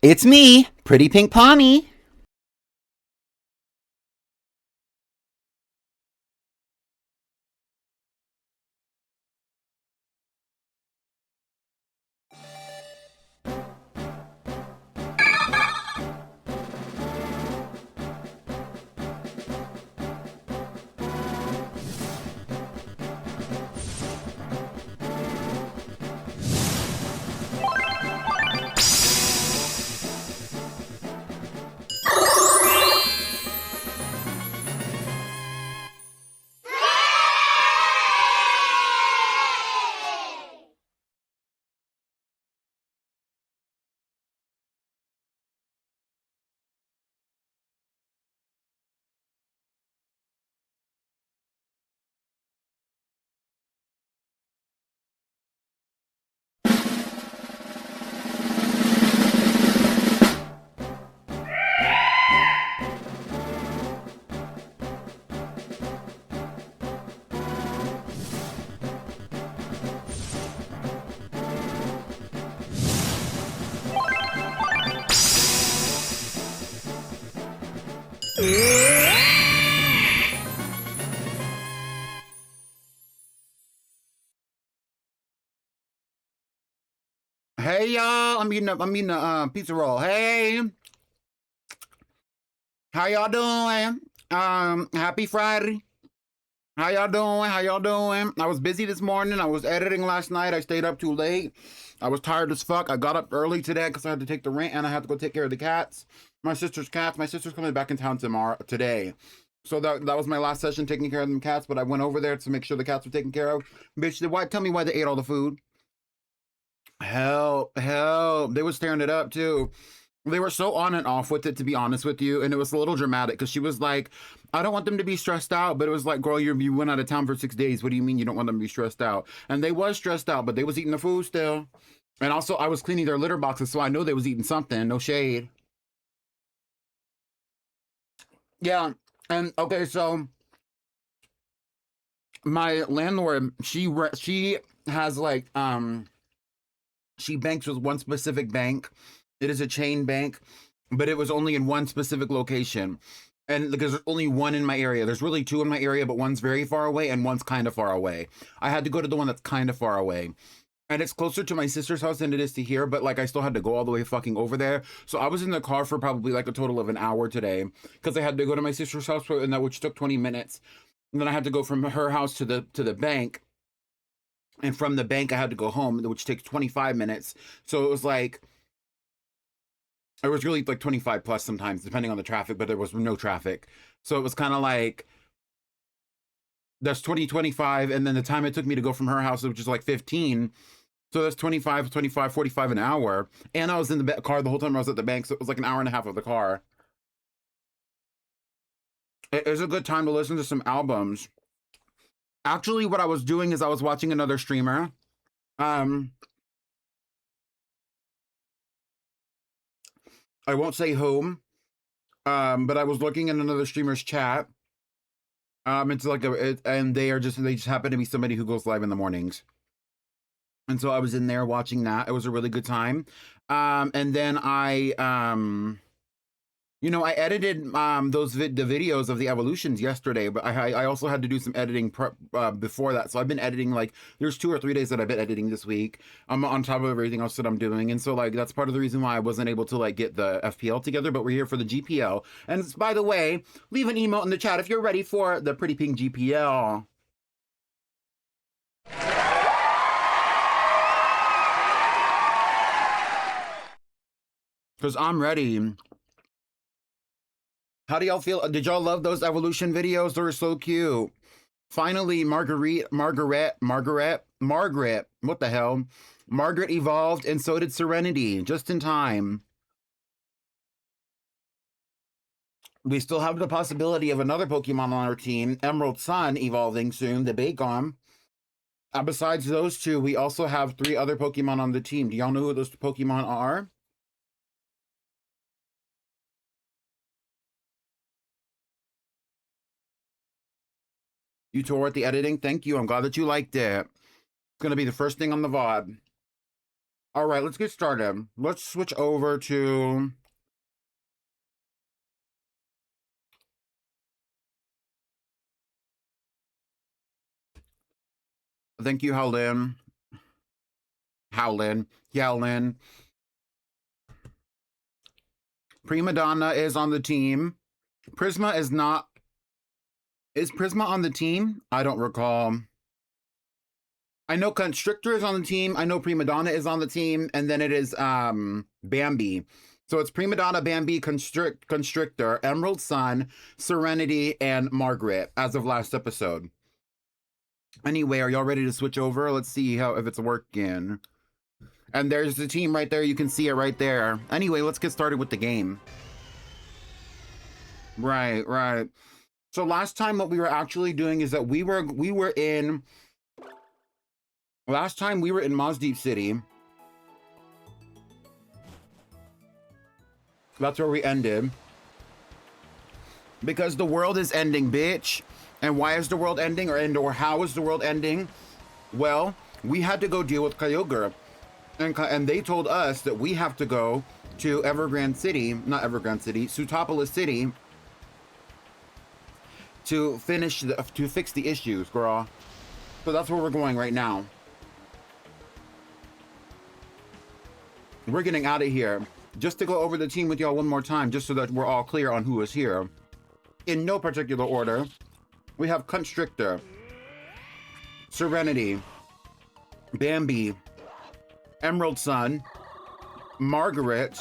It's me, Pretty Pink Pommy. Hey y'all, I'm eating a pizza roll. Hey, how y'all doing? Happy Friday. How y'all doing? How y'all doing? I was busy this morning. I was editing last night. I stayed up too late. I was tired as fuck. I got up early today because I had to take the rent and I had to go take care of the cats. My sister's cats. My sister's coming back in town today. So that was my last session taking care of them cats, but I went over there to make sure the cats were taken care of. Bitch, tell me why they ate all the food. Help, help. They were staring it up too. They were so on and off with it, to be honest with you. And it was a little dramatic because she was like, I don't want them to be stressed out. But it was like, girl, you went out of town for 6 days. What do you mean you don't want them to be stressed out? And they was stressed out, but they was eating the food still. And also, I was cleaning their litter boxes, so I know they was eating something. No shade. Yeah. And okay, so my landlord, she has like she banks with one specific bank. It is a chain bank, but it was only in one specific location. And because there's only one in my area. There's really two in my area, but one's very far away and one's kind of far away. I had to go to the one that's kind of far away. And it's closer to my sister's house than it is to here, but like I still had to go all the way fucking over there. So I was in the car for probably like a total of an hour today because I had to go to my sister's house, and that which took 20 minutes. And then I had to go from her house to the bank, and from the bank I had to go home, which takes 25 minutes. So it was really like 25 plus sometimes, depending on the traffic, but there was no traffic. So it was kind of like that's 20, 25, and then the time it took me to go from her house, which is like 15. So that's 25, 25, 45 an hour. And I was in the car the whole time I was at the bank, so it was like an hour and a half of the car. It is a good time to listen to some albums. Actually, what I was doing is I was watching another streamer. Um, I won't say whom, but I was looking in another streamer's chat. It's like and they just happen to be somebody who goes live in the mornings. And so I was in there watching that. It was a really good time. And then I edited the videos of the evolutions yesterday, but I also had to do some editing prep before that. So I've been editing, like there's 2 or 3 days that I've been editing this week. I'm on top of everything else that I'm doing, and so like that's part of the reason why I wasn't able to like get the FPL together. But we're here for the GPL. And by the way, leave an email in the chat if you're ready for the Pretty Pink GPL. Because I'm ready. How do y'all feel? Did y'all love those evolution videos? They were so cute. Finally, Margaret, what the hell? Margaret evolved, and so did Serenity, just in time. We still have the possibility of another Pokemon on our team, Emerald Sun, evolving soon, the Bacon. Besides those two, we also have 3 other Pokemon on the team. Do y'all know who those Pokemon are? You tore at the editing? Thank you. I'm glad that you liked it. It's going to be the first thing on the VOD. All right, let's get started. Let's switch over to... Thank you, Howlin. Yowlin. Prima Donna is on the team. Prisma is not... Is Prisma on the team? I don't recall. I know Constrictor is on the team. I know Prima Donna is on the team. And then it is Bambi. So it's Prima Donna, Bambi, Constrictor, Emerald Sun, Serenity, and Margaret as of last episode. Anyway, are y'all ready to switch over? Let's see if it's working. And there's the team right there. You can see it right there. Anyway, let's get started with the game. Right. So last time what we were actually doing is that we were in... Last time we were in Mos Deep City. That's where we ended. Because the world is ending, bitch. And why is the world ending? Or how is the world ending? Well, we had to go deal with Kyogre. And they told us that we have to go to Sootopolis City to fix the issues, girl. So that's where we're going right now. We're getting out of here. Just to go over the team with y'all one more time, just so that we're all clear on who is here. In no particular order, we have Constrictor, Serenity, Bambi, Emerald Sun, Margaret,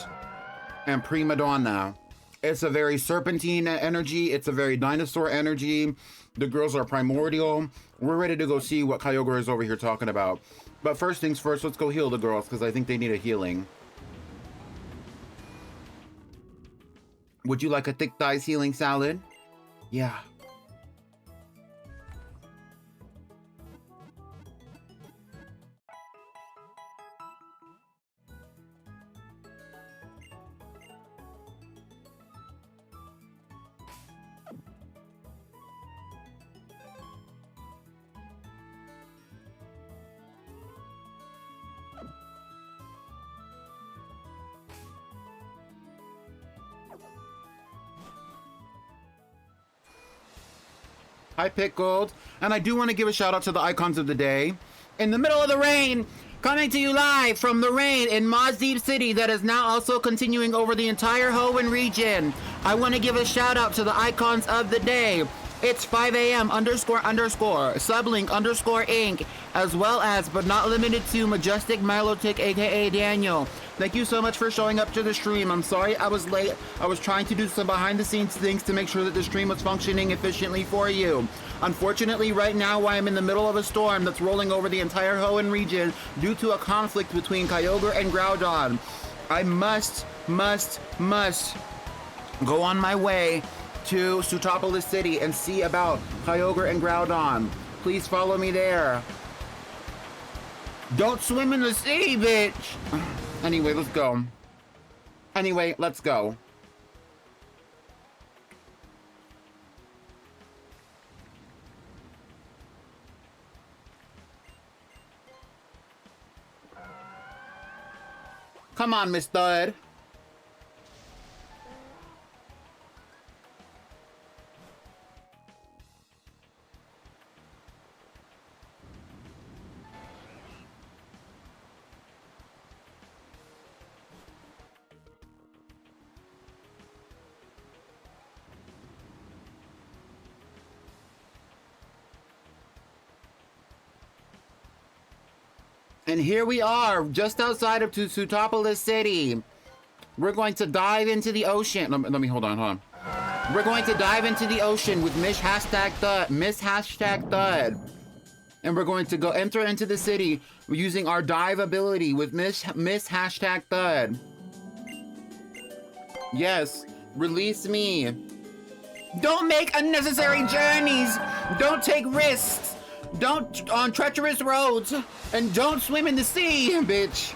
and Prima Donna. It's a very serpentine energy. It's a very dinosaur energy. The girls are primordial. We're ready to go see what Kyogre is over here talking about. But first things first, let's go heal the girls, because I think they need a healing. Would you like a thick thighs healing salad? Yeah. Hi, Pickled. And I do want to give a shout out to the icons of the day. In the middle of the rain, coming to you live from the rain in Mos Deep City that is now also continuing over the entire Hoenn region. I want to give a shout out to the icons of the day. It's 5 a.m. __, sublink _Inc, as well as, but not limited to, Majestic Milotic, aka Daniel. Thank you so much for showing up to the stream. I'm sorry I was late. I was trying to do some behind the scenes things to make sure that the stream was functioning efficiently for you. Unfortunately, right now, while I'm in the middle of a storm that's rolling over the entire Hoenn region due to a conflict between Kyogre and Groudon, I must go on my way to Sootopolis City and see about Kyogre and Groudon. Please follow me there. Don't swim in the city, bitch! Anyway, let's go. Come on, Miss Thud. And here we are, just outside of Sootopolis City. We're going to dive into the ocean. Let me hold on. We're going to dive into the ocean with Miss Hashtag Thud. And we're going to go enter into the city using our dive ability with Miss Hashtag Thud. Yes, release me. Don't make unnecessary journeys. Don't take risks. Don't on treacherous roads. And don't swim in the sea, bitch.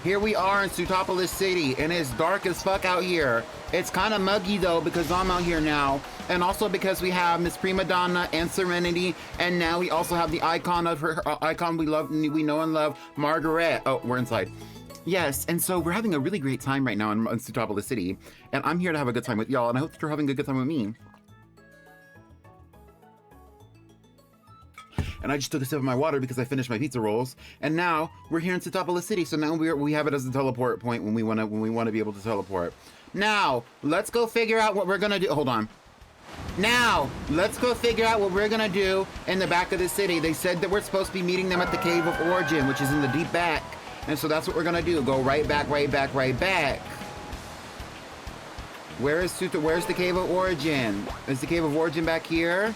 Here we are in Sootopolis City, and it's dark as fuck out here. It's kind of muggy though because I'm out here now. And also because we have Miss Prima Donna and Serenity, and now we also have the icon of her icon we love, we know and love, Margaret. Oh, we're inside. Yes, and so we're having a really great time right now in Sootopolis City, and I'm here to have a good time with y'all, and I hope that you're having a good time with me. And I just took a sip of my water because I finished my pizza rolls, and now we're here in Sootopolis City. So now we have it as a teleport point when we want to be able to teleport. Now let's go figure out what we're gonna do. Hold on. Now let's go figure out what we're gonna do in the back of the city. They said that we're supposed to be meeting them at the Cave of Origin, which is in the deep back, and so that's what we're gonna do. Go right back, right back, right back. Where's the Cave of Origin? Is the Cave of Origin back here?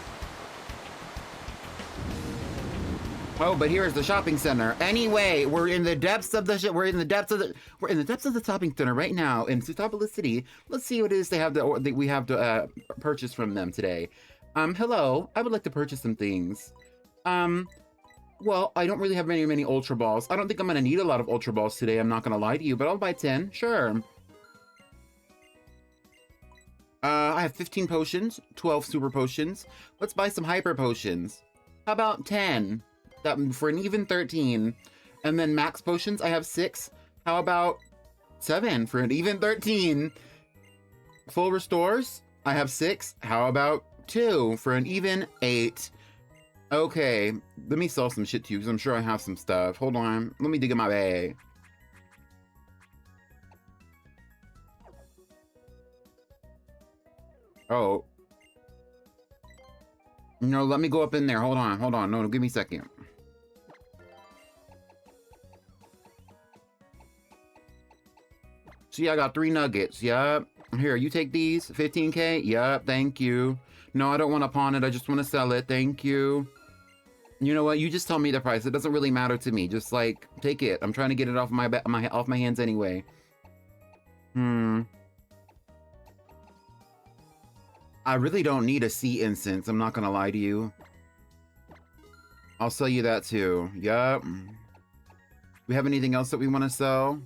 Oh, but here's the shopping center. Anyway, we're in the depths of the shopping center right now in Sootopolis City. Let's see what it is they have we have to purchase from them today. Hello, I would like to purchase some things. Well, I don't really have many Ultra Balls. I don't think I'm gonna need a lot of Ultra Balls today. I'm not gonna lie to you, but I'll buy 10. Sure. I have 15 potions, 12 super potions. Let's buy some hyper potions. How about 10? That for an even 13. And then max potions, I have 6. How about 7 for an even 13? Full restores, I have 6. How about 2 for an even 8? Okay, let me sell some shit to you because I'm sure I have some stuff. Hold on, let me dig in my bag. Oh. No, let me go up in there. Hold on. No, give me a second. See, I got 3 nuggets. Yup. Here, you take these. 15K? Yup, thank you. No, I don't want to pawn it. I just want to sell it. Thank you. You know what? You just tell me the price. It doesn't really matter to me. Just, like, take it. I'm trying to get it off off my hands anyway. I really don't need a sea incense. I'm not going to lie to you. I'll sell you that, too. Yup. We have anything else that we want to sell?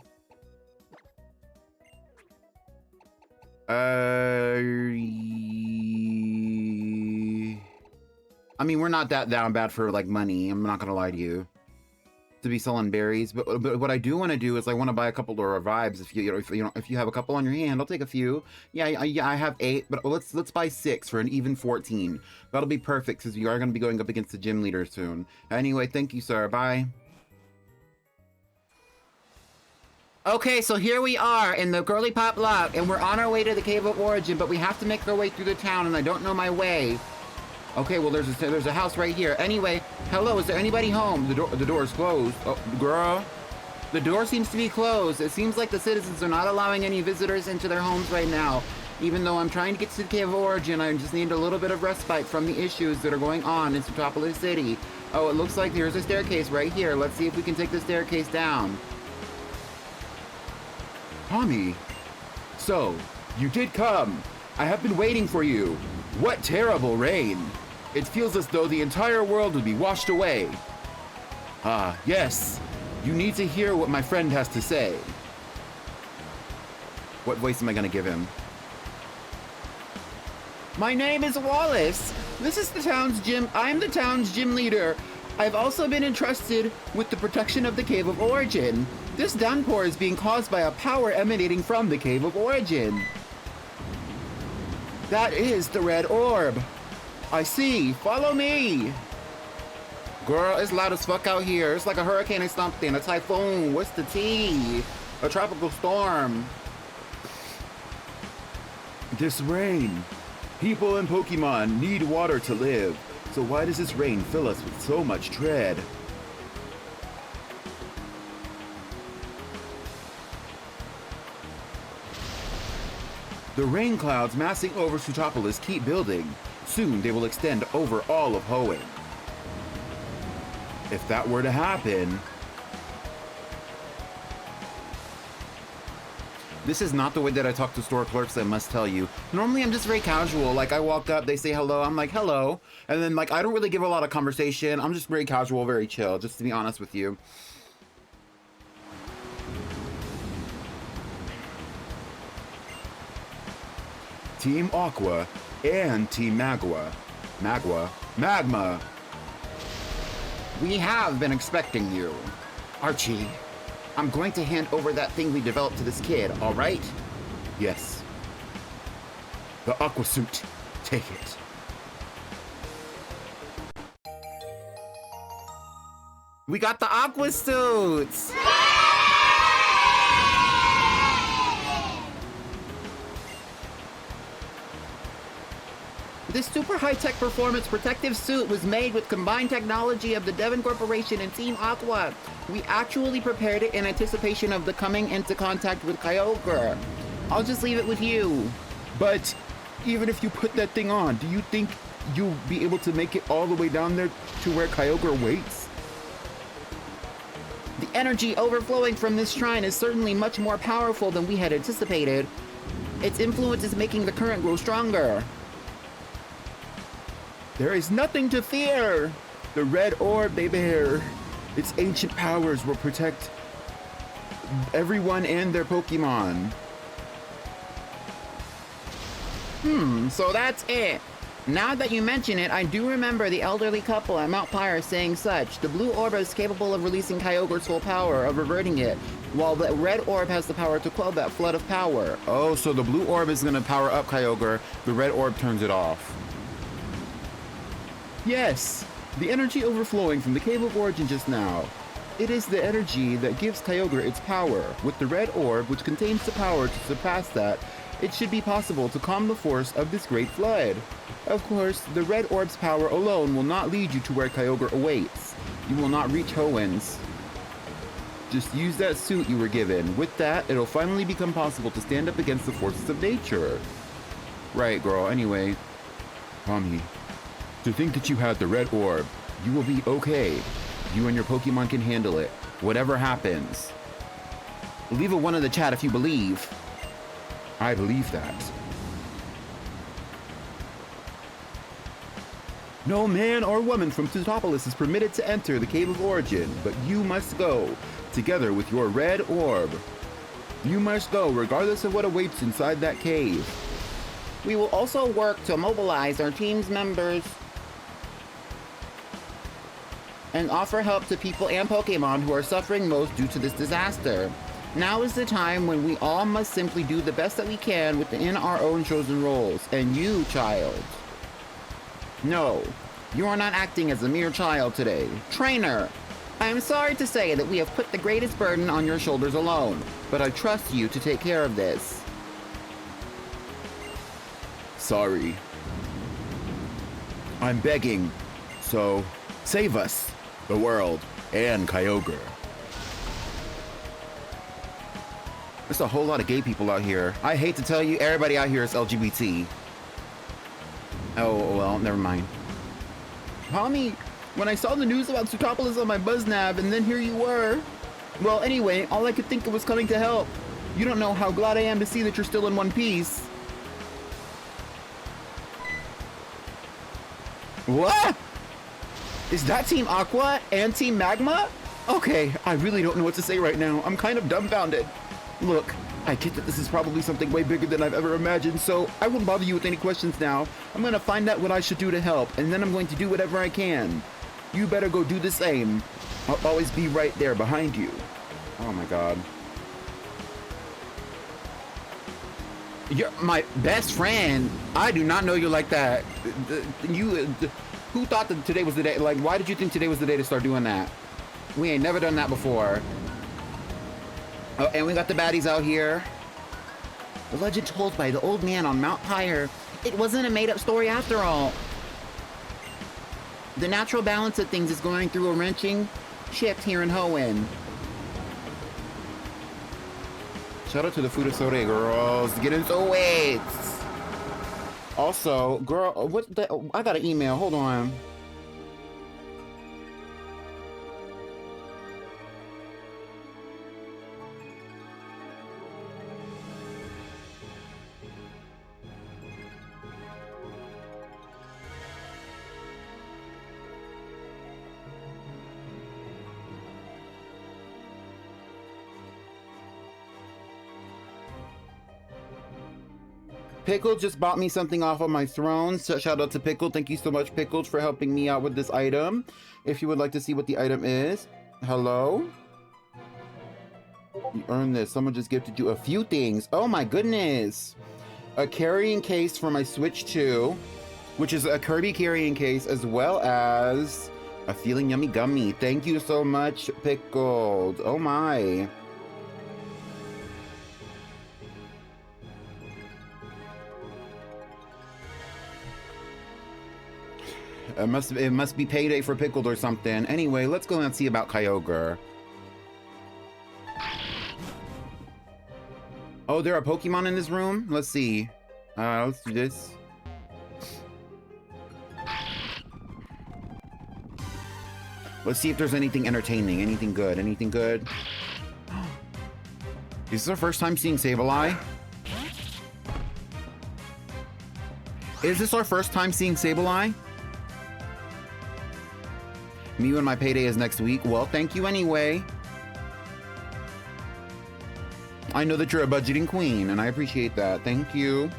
I mean, we're not that down bad for like money. I'm not gonna lie to you. To be selling berries, but what I do want to do is I want to buy a couple of revives. If you have a couple on your hand, I'll take a few. Yeah, I have 8, but let's buy 6 for an even 14. That'll be perfect because we are gonna be going up against the gym leader soon. Anyway, thank you, sir. Bye. Okay, so here we are in the Girlypoplocke, and we're on our way to the Cave of Origin, but we have to make our way through the town, and I don't know my way. Okay, well, there's a house right here. Anyway, hello, is there anybody home? The door is closed. Oh, girl. The door seems to be closed. It seems like the citizens are not allowing any visitors into their homes right now. Even though I'm trying to get to the Cave of Origin, I just need a little bit of respite from the issues that are going on in Sootopolis City. Oh, it looks like there's a staircase right here. Let's see if we can take the staircase down. Tommy, so, you did come. I have been waiting for you. What terrible rain. It feels as though the entire world would be washed away. Ah, yes. You need to hear what my friend has to say. What voice am I gonna give him? My name is Wallace. This is the town's gym. I'm the town's gym leader. I've also been entrusted with the protection of the Cave of Origin. This downpour is being caused by a power emanating from the Cave of Origin. That is the red orb. I see. Follow me. Girl, it's loud as fuck out here. It's like a hurricane or something. A typhoon. What's the tea? A tropical storm. This rain. People and Pokemon need water to live. So why does this rain fill us with so much dread? The rain clouds massing over Sootopolis keep building. Soon they will extend over all of Hoenn. If that were to happen... This is not the way that I talk to store clerks, I must tell you. Normally I'm just very casual. Like, I walk up, they say hello, I'm like, hello. And then, like, I don't really give a lot of conversation. I'm just very casual, very chill, just to be honest with you. Team Aqua, and Team Magma. We have been expecting you. Archie, I'm going to hand over that thing we developed to this kid, all right? Yes. The aqua suit. Take it. We got the aqua suits! This super high-tech performance protective suit was made with combined technology of the Devon Corporation and Team Aqua. We actually prepared it in anticipation of the coming into contact with Kyogre. I'll just leave it with you. But even if you put that thing on, do you think you'll be able to make it all the way down there to where Kyogre waits? The energy overflowing from this shrine is certainly much more powerful than we had anticipated. Its influence is making the current grow stronger. There is nothing to fear! The red orb, baby. Its ancient powers will protect everyone and their Pokemon. So that's it. Now that you mention it, I do remember the elderly couple at Mount Pyre saying such. The blue orb is capable of releasing Kyogre's full power, of reverting it, while the red orb has the power to quell that flood of power. Oh, so the blue orb is gonna power up Kyogre, the red orb turns it off. Yes, the energy overflowing from the Cave of Origin just now. It is the energy that gives Kyogre its power. With the red orb, which contains the power to surpass that, it should be possible to calm the force of this great flood. Of course, the red orb's power alone will not lead you to where Kyogre awaits. You will not reach Hoenn. Just use that suit you were given. With that, it'll finally become possible to stand up against the forces of nature. Right, girl. Anyway, Tommy, to think that you had the red orb, you will be okay. You and your Pokemon can handle it, whatever happens. Leave a 1 in the chat if you believe. I believe that. No man or woman from Sootopolis is permitted to enter the Cave of Origin, but you must go, together with your red orb. You must go regardless of what awaits inside that cave. We will also work to mobilize our team's members and offer help to people and Pokemon who are suffering most due to this disaster. Now is the time when we all must simply do the best that we can within our own chosen roles. And you, child. No, you are not acting as a mere child today. Trainer, I am sorry to say that we have put the greatest burden on your shoulders alone, but I trust you to take care of this. Sorry. I'm begging. So, save us, the world, and Kyogre. There's a whole lot of gay people out here. I hate to tell you, everybody out here is LGBT. Oh, well, never mind. Tommy, when I saw the news about Sootopolis on my BuzzNav, and then here you were. Well, anyway, all I could think of was coming to help. You don't know how glad I am to see that you're still in one piece. What? Is that Team Aqua and Team Magma? Okay, I really don't know what to say right now. I'm kind of dumbfounded. Look, I get that this is probably something way bigger than I've ever imagined, so I won't bother you with any questions now. I'm gonna find out what I should do to help, and then I'm going to do whatever I can. You better go do the same. I'll always be right there behind you. Oh my god. You're my best friend. I do not know you like that. Who thought that today was the day? Like, why did you think today was the day to start doing that? We ain't never done that before. Oh, and we got the baddies out here. The legend told by the old man on Mount Pyre. It wasn't a made-up story after all. The natural balance of things is going through a wrenching shift here in Hoenn. Shout out to the Futasore girls. Get into it. Also, girl, what the? I got an email. Hold on. Pickle just bought me something off of my throne. So shout out to Pickle. Thank you so much, Pickles, for helping me out with this item. If you would like to see what the item is. Hello? You earned this. Someone just gifted you a few things. Oh my goodness. A carrying case for my Switch 2, which is a Kirby carrying case, as well as a Feeling Yummy Gummy. Thank you so much, Pickled. Oh my. It must be payday for Pickled or something. Anyway, let's go and see about Kyogre. Oh, there are Pokemon in this room? Let's see. Let's do this. Let's see if there's anything entertaining, anything good, anything good. Is this our first time seeing Sableye? Is this our first time seeing Sableye? Me when my payday is next week. Well, thank you anyway. I know that you're a budgeting queen, and I appreciate that. Thank you.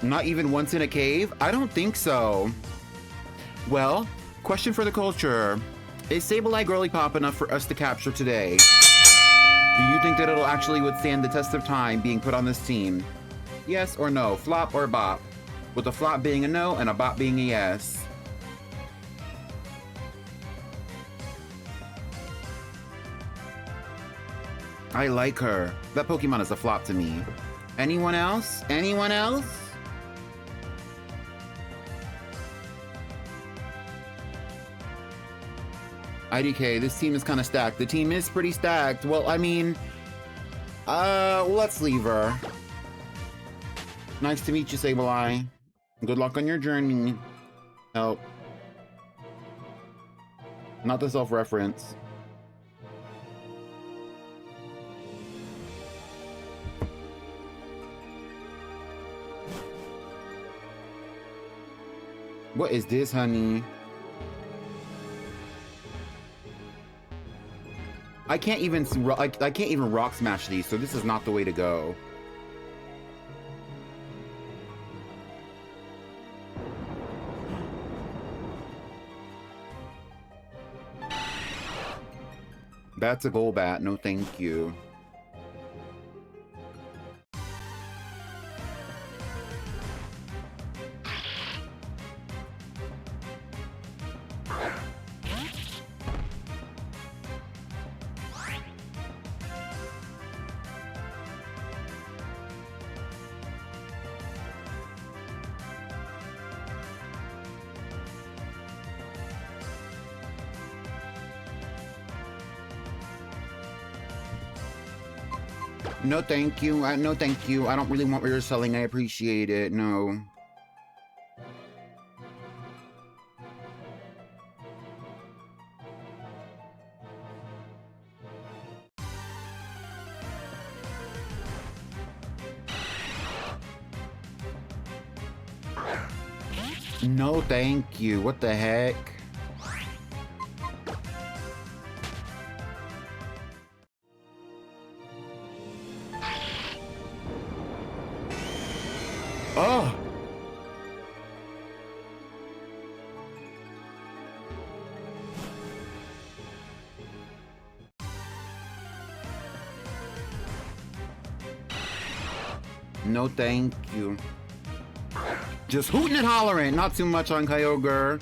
Not even once in a cave? I don't think so. Well, question for the culture. Is Sableye Girly Pop enough for us to capture today? Do you think that it'll actually withstand the test of time being put on this team? Yes or no? Flop or bop? With a flop being a no and a bop being a yes. I like her. That Pokemon is a flop to me. Anyone else? Anyone else? IDK, this team is kind of stacked. The team is pretty stacked. Well, I mean, let's leave her. Nice to meet you, Sableye. Good luck on your journey. Help. Not the self-reference. What is this, honey? I can't even rock smash these, so this is not the way to go. That's a Golbat, no thank you. No thank you. No thank you. I don't really want what you're selling. I appreciate it. No. No thank you. What the heck? Oh! No thank you. Just hooting and hollering, not too much on Kyogre.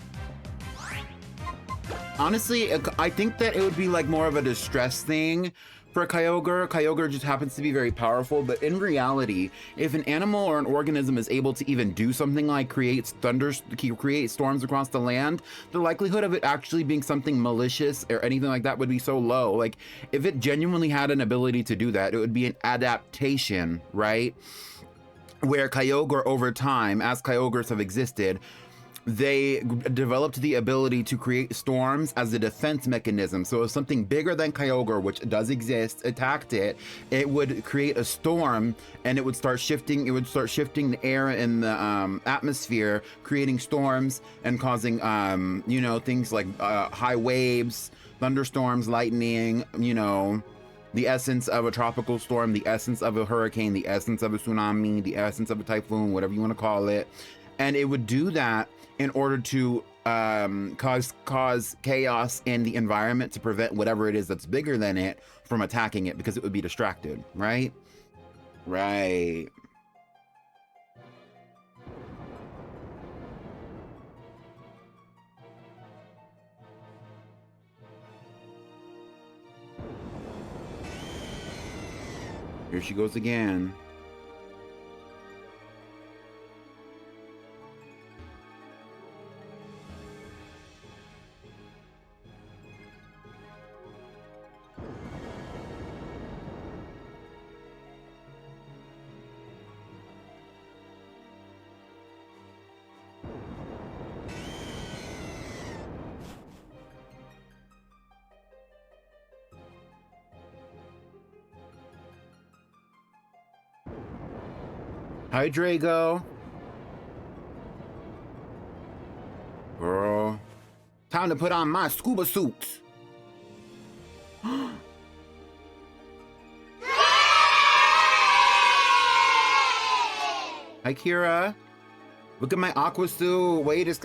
Honestly, I think that it would be like more of a distress thing for Kyogre. Kyogre just happens to be very powerful, but in reality, if an animal or an organism is able to even do something like create storms across the land, the likelihood of it actually being something malicious or anything like that would be so low. Like, if it genuinely had an ability to do that, it would be an adaptation, right? Where Kyogre over time, as Kyogres have existed, they developed the ability to create storms as a defense mechanism. So if something bigger than Kyogre, which does exist, attacked it, it would create a storm and it would start shifting. It would start shifting the air in the atmosphere, creating storms and causing, you know, things like high waves, thunderstorms, lightning, you know, the essence of a tropical storm, the essence of a hurricane, the essence of a tsunami, the essence of a typhoon, whatever you want to call it. And it would do that in order to cause chaos in the environment to prevent whatever it is that's bigger than it from attacking it, because it would be distracted, right? Right. Here she goes again. Hi, Drago. Girl. Time to put on my scuba suit. Hi, Kira. Look at my aqua suit. Wait, it's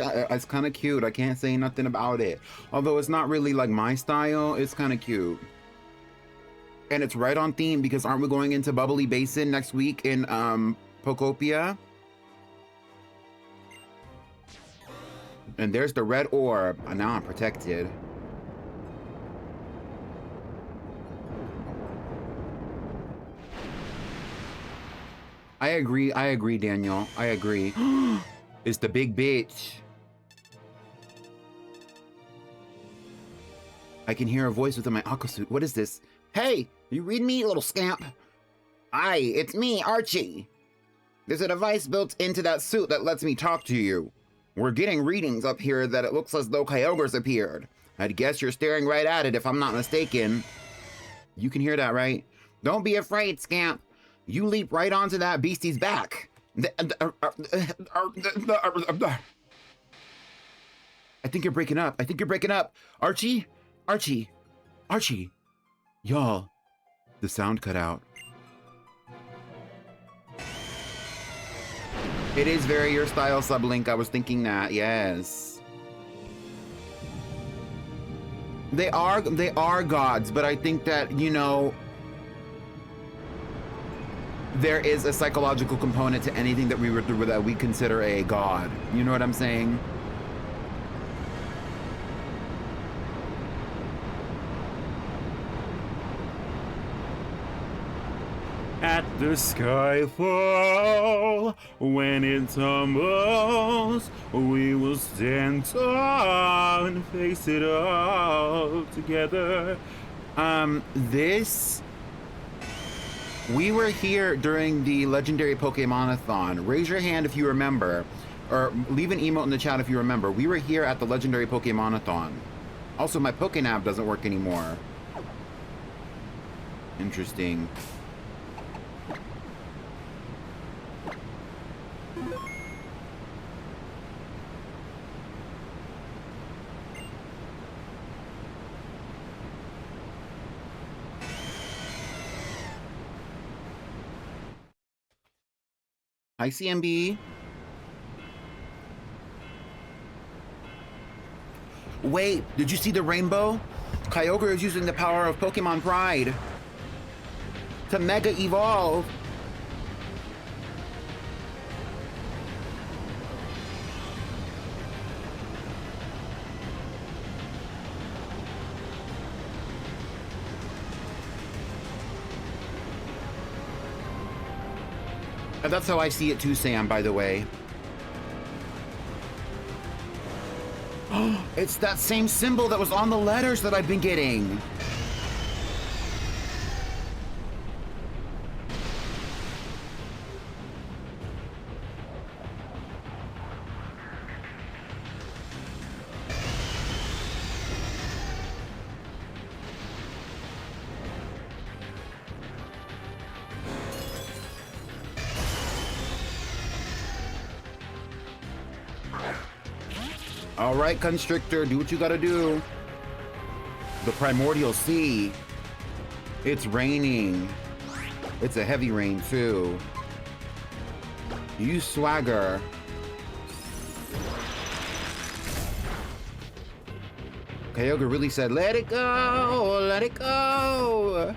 kind of cute. I can't say nothing about it. Although it's not really like my style, it's kind of cute. And it's right on theme, because aren't we going into Bubbly Basin next week in Pocopia? And there's the red orb. Now I'm protected. I agree, Daniel. I agree. It's the big bitch. I can hear a voice within my aqua suit. What is this? Hey, you read me, little scamp? Aye, it's me, Archie. There's a device built into that suit that lets me talk to you. We're getting readings up here that it looks as though Kyogre's appeared. I'd guess you're staring right at it if I'm not mistaken. You can hear that, right? Don't be afraid, scamp. You leap right onto that beastie's back. I think you're breaking up. Archie? Archie. Y'all, the sound cut out. It is very your style, Sublink. I was thinking that, yes. They are gods, but I think that, you know, there is a psychological component to anything that we consider a god. You know what I'm saying? At the skyfall, when it tumbles, we will stand tall and face it all together. We were here during the Legendary Pokemon-a-thon. Raise your hand if you remember, or leave an emote in the chat if you remember. We were here at the Legendary Pokemon-a-thon. Also, my Pokénav doesn't work anymore. Interesting. Hi, CMB. Wait, did you see the rainbow? Kyogre is using the power of Pokemon Pride to Mega Evolve. And that's how I see it too, Sam, by the way. It's that same symbol that was on the letters that I've been getting. All right, Constrictor, do what you gotta do. The Primordial Sea. It's raining. It's a heavy rain too. You swagger. Kyogre really said, let it go, let it go.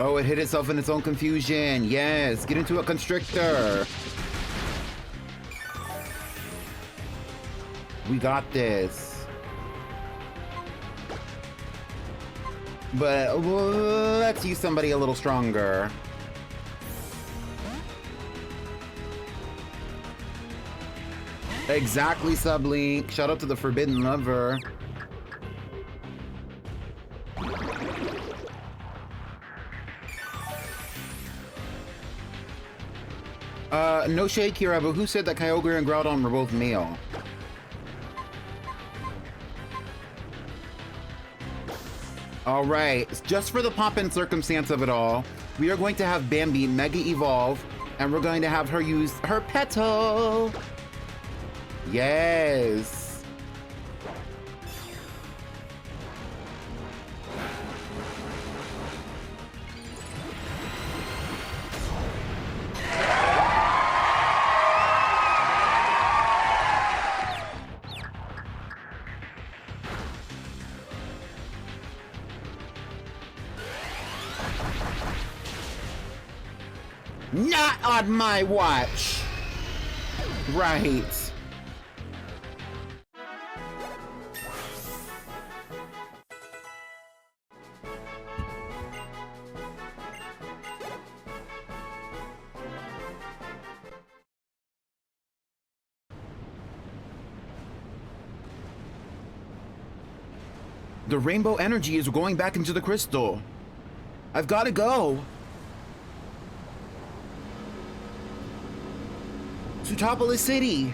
Oh, it hit itself in its own confusion. Yes, get into a constrictor. We got this. But let's use somebody a little stronger. Exactly, Sublink. Shout out to the Forbidden Lover. No shade, Kira, but who said that Kyogre and Groudon were both male? All right, just for the pomp and circumstance of it all, we are going to have Bambi Mega Evolve, and we're going to have her use her Petal. Yes. Not on my watch. Right. The rainbow energy is going back into the crystal. I've got to go. Sootopolis City.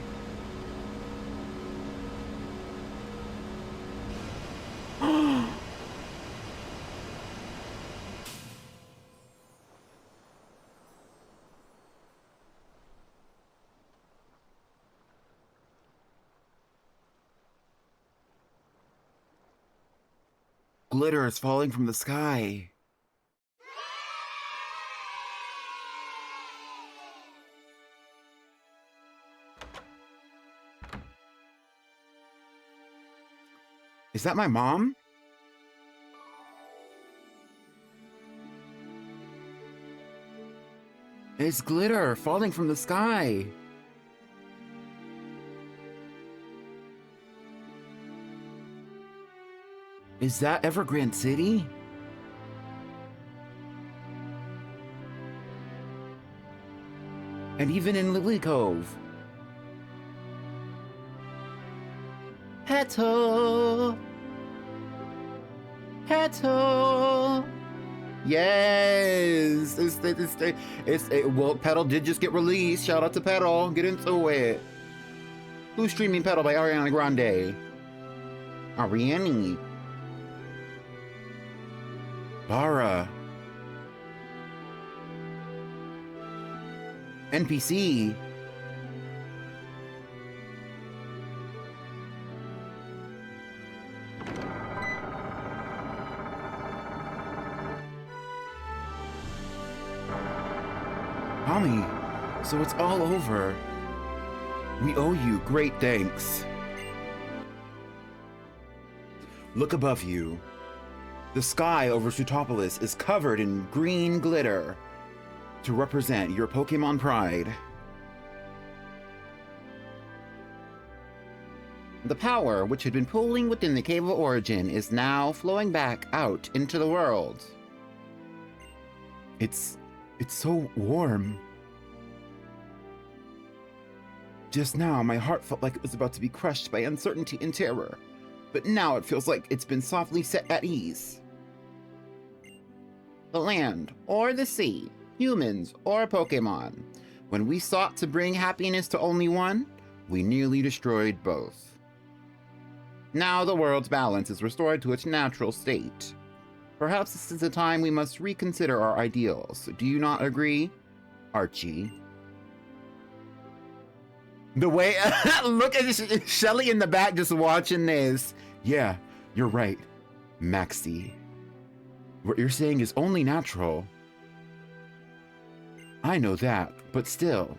Glitter is falling from the sky. Is that my mom? It's glitter falling from the sky. Is that Evergrande City? And even in Lily Cove. Petal! Petal! Yes! Well, Petal did just get released. Shout out to Petal. Get into it. Who's streaming Petal by Ariana Grande? Ariane. Bara. NPC. Mommy, so it's all over. We owe you great thanks. Look above you. The sky over Sootopolis is covered in green glitter to represent your Pokemon pride. The power which had been pooling within the Cave of Origin is now flowing back out into the world. It's so warm. Just now, my heart felt like it was about to be crushed by uncertainty and terror, but now it feels like it's been softly set at ease. The land or the sea, humans or Pokemon, when we sought to bring happiness to only one, we nearly destroyed both. Now the world's balance is restored to its natural state. Perhaps this is a time we must reconsider our ideals. Do you not agree, Archie? The way, look at Shelly in the back just watching this. Yeah, you're right, Maxie. What you're saying is only natural. I know that, but still,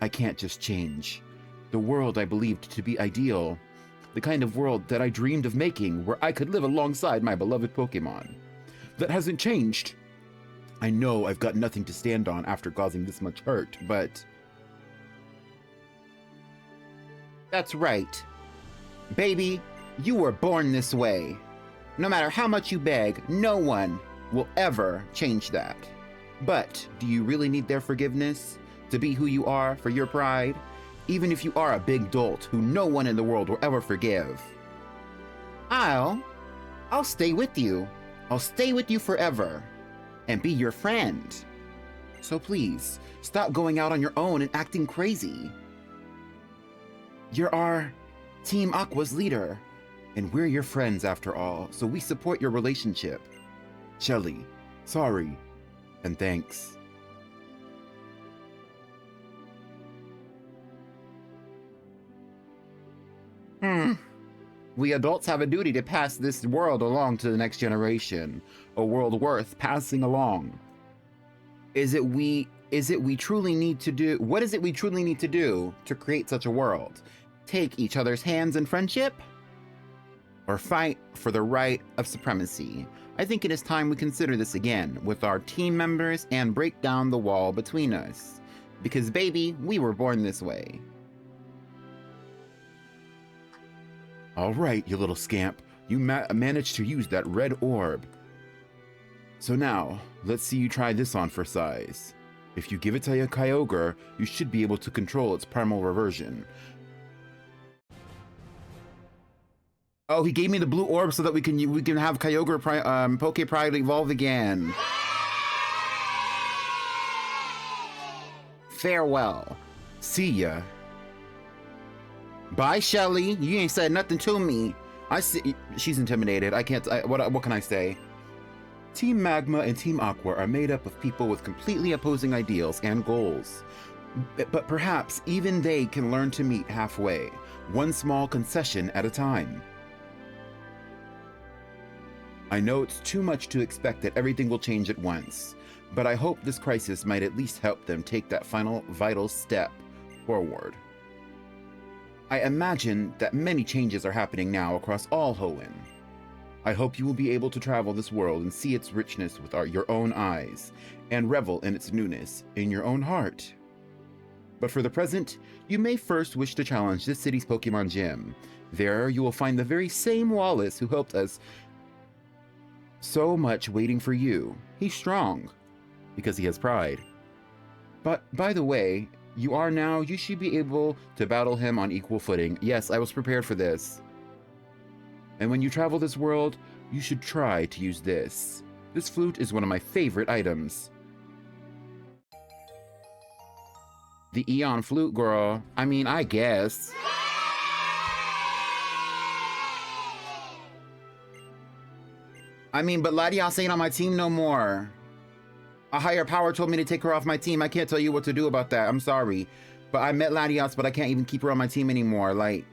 I can't just change. The world I believed to be ideal, the kind of world that I dreamed of making where I could live alongside my beloved Pokemon. That hasn't changed. I know I've got nothing to stand on after causing this much hurt, but... That's right. Baby, you were born this way. No matter how much you beg, no one will ever change that. But do you really need their forgiveness to be who you are for your pride? Even if you are a big dolt who no one in the world will ever forgive. I'll stay with you. I'll stay with you forever and be your friend. So please, stop going out on your own and acting crazy. You're our Team Aqua's leader, and we're your friends after all, so we support your relationship. Shelly, sorry, and thanks. We adults have a duty to pass this world along to the next generation, a world worth passing along. What is it we truly need to do to create such a world? Take each other's hands in friendship? Or fight for the right of supremacy? I think it is time we consider this again with our team members and break down the wall between us. Because baby, we were born this way. All right, you little scamp. You managed to use that red orb. So now, let's see you try this on for size. If you give it to a Kyogre, you should be able to control its primal reversion. Oh, he gave me the blue orb so that we can have Kyogre Poke Pride evolve again. Farewell. See ya. Bye, Shelly. You ain't said nothing to me. I see she's intimidated. I can't. What can I say? Team Magma and Team Aqua are made up of people with completely opposing ideals and goals. But perhaps even they can learn to meet halfway, one small concession at a time. I know it's too much to expect that everything will change at once, but I hope this crisis might at least help them take that final vital step forward. I imagine that many changes are happening now across all Hoenn. I hope you will be able to travel this world and see its richness with your own eyes, and revel in its newness in your own heart. But for the present, you may first wish to challenge this city's Pokemon Gym. There you will find the very same Wallace who helped us so much waiting for you. He's strong, because he has pride. But by the way, you should be able to battle him on equal footing. Yes, I was prepared for this. And when you travel this world, you should try to use this. This flute is one of my favorite items. The Eon flute, girl. I mean, I guess. But Latias ain't on my team no more. A higher power told me to take her off my team. I can't tell you what to do about that. I'm sorry. But I met Latias, but I can't even keep her on my team anymore. Like...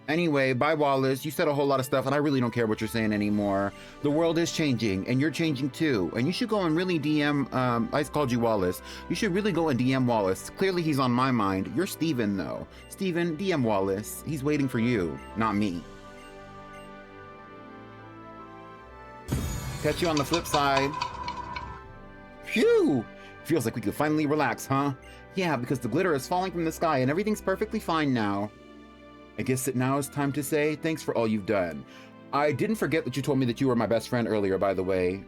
Anyway, bye Wallace. You said a whole lot of stuff and I really don't care what you're saying anymore. The world is changing and you're changing too. And you should go and really DM, I called you Wallace. You should really go and DM Wallace. Clearly he's on my mind. You're Steven though. Steven, DM Wallace. He's waiting for you, not me. Catch you on the flip side. Phew! Feels like we could finally relax, huh? Yeah, because the glitter is falling from the sky and everything's perfectly fine now. I guess that now is time to say thanks for all you've done. I didn't forget that you told me that you were my best friend earlier, by the way.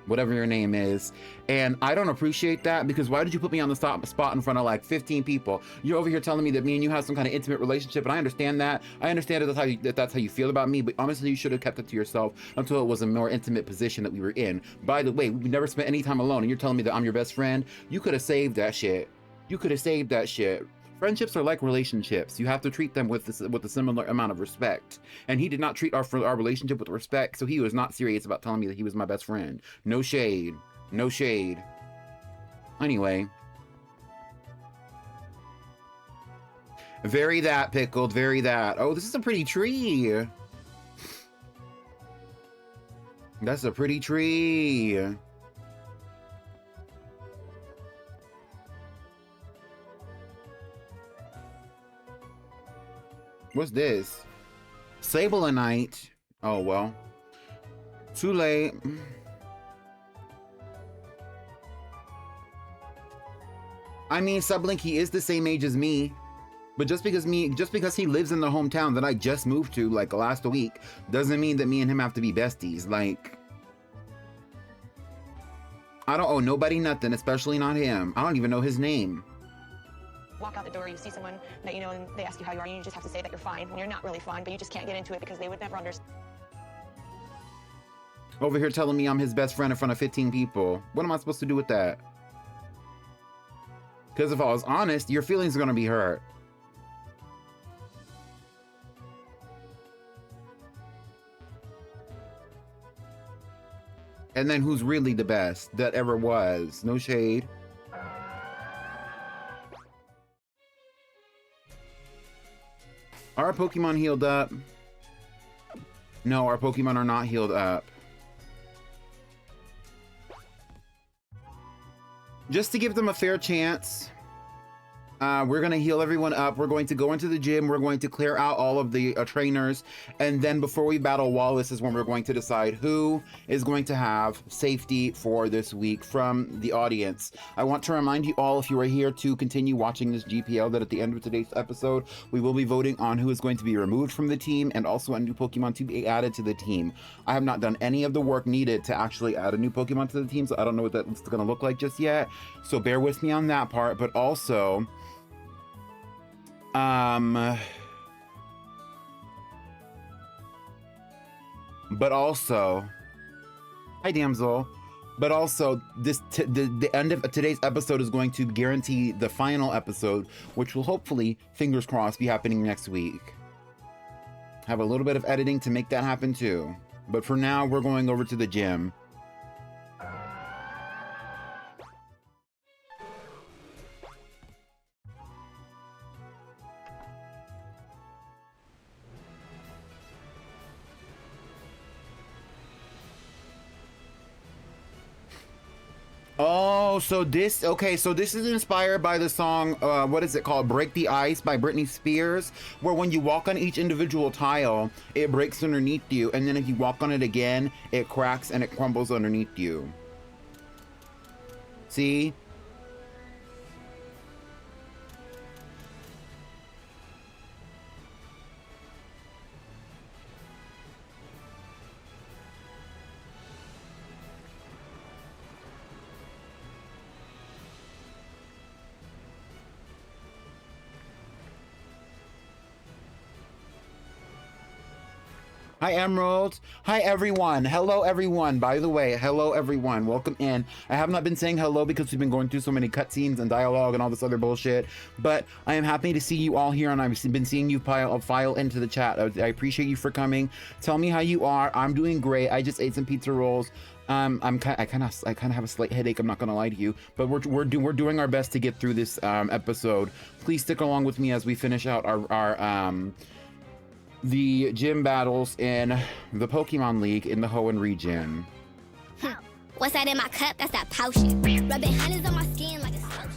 Whatever your name is. And I don't appreciate that because why did you put me on the spot in front of like 15 people? You're over here telling me that me and you have some kind of intimate relationship, and I understand that. I understand that that's how you feel about me, but honestly, you should have kept it to yourself until it was a more intimate position that we were in. By the way, we never spent any time alone, and you're telling me that I'm your best friend? You could have saved that shit. You could have saved that shit. Friendships are like relationships. You have to treat them with a similar amount of respect. And he did not treat our relationship with respect, so he was not serious about telling me that he was my best friend. No shade. No shade. Anyway. Very that, Pickled. Very that. Oh, this is a pretty tree. That's a pretty tree. What's this? Sablenite. Oh, well. Too late. I mean, Sublink, he is the same age as me. But just because he lives in the hometown that I just moved to, like, last week, doesn't mean that me and him have to be besties. Like, I don't owe nobody nothing, especially not him. I don't even know his name. Walk out the door, you see someone that you know, and they ask you how you are, you just have to say that you're fine when you're not really fine, but you just can't get into it because they would never understand. Over here telling me I'm his best friend in front of 15 people. What am I supposed to do with that? Because if I was honest, your feelings are going to be hurt. And then who's really the best that ever was? No shade. Are our Pokemon healed up? No, our Pokemon are not healed up. Just to give them a fair chance, we're going to heal everyone up. We're going to go into the gym. We're going to clear out all of the trainers. And then before we battle Wallace is when we're going to decide who is going to have safety for this week from the audience. I want to remind you all, if you are here to continue watching this GPL, that at the end of today's episode, we will be voting on who is going to be removed from the team and also a new Pokemon to be added to the team. I have not done any of the work needed to actually add a new Pokemon to the team, so I don't know what that's going to look like just yet. So bear with me on that part, but also... but also, hi damsel, but also the end of today's episode is going to guarantee the final episode, which will hopefully, fingers crossed, be happening next week. Have a little bit of editing to make that happen too. But for now, we're going over to the gym. Oh, so this is inspired by the song, what is it called? Break the Ice by Britney Spears, where when you walk on each individual tile, it breaks underneath you, and then if you walk on it again, it cracks and it crumbles underneath you. See? Hi, Emerald. Hi, everyone. Hello, everyone. By the way, hello, everyone. Welcome in. I have not been saying hello because we've been going through so many cutscenes and dialogue and all this other bullshit, but I am happy to see you all here, and I've been seeing you file into the chat. I appreciate you for coming. Tell me how you are. I'm doing great. I just ate some pizza rolls. I kind of have a slight headache. I'm not gonna lie to you, but we're doing our best to get through this episode. Please stick along with me as we finish out our the gym battles in the Pokemon League in the Hoenn region. What's that in my cup? That's that potion. Rubbing honey's on my skin like a lotion.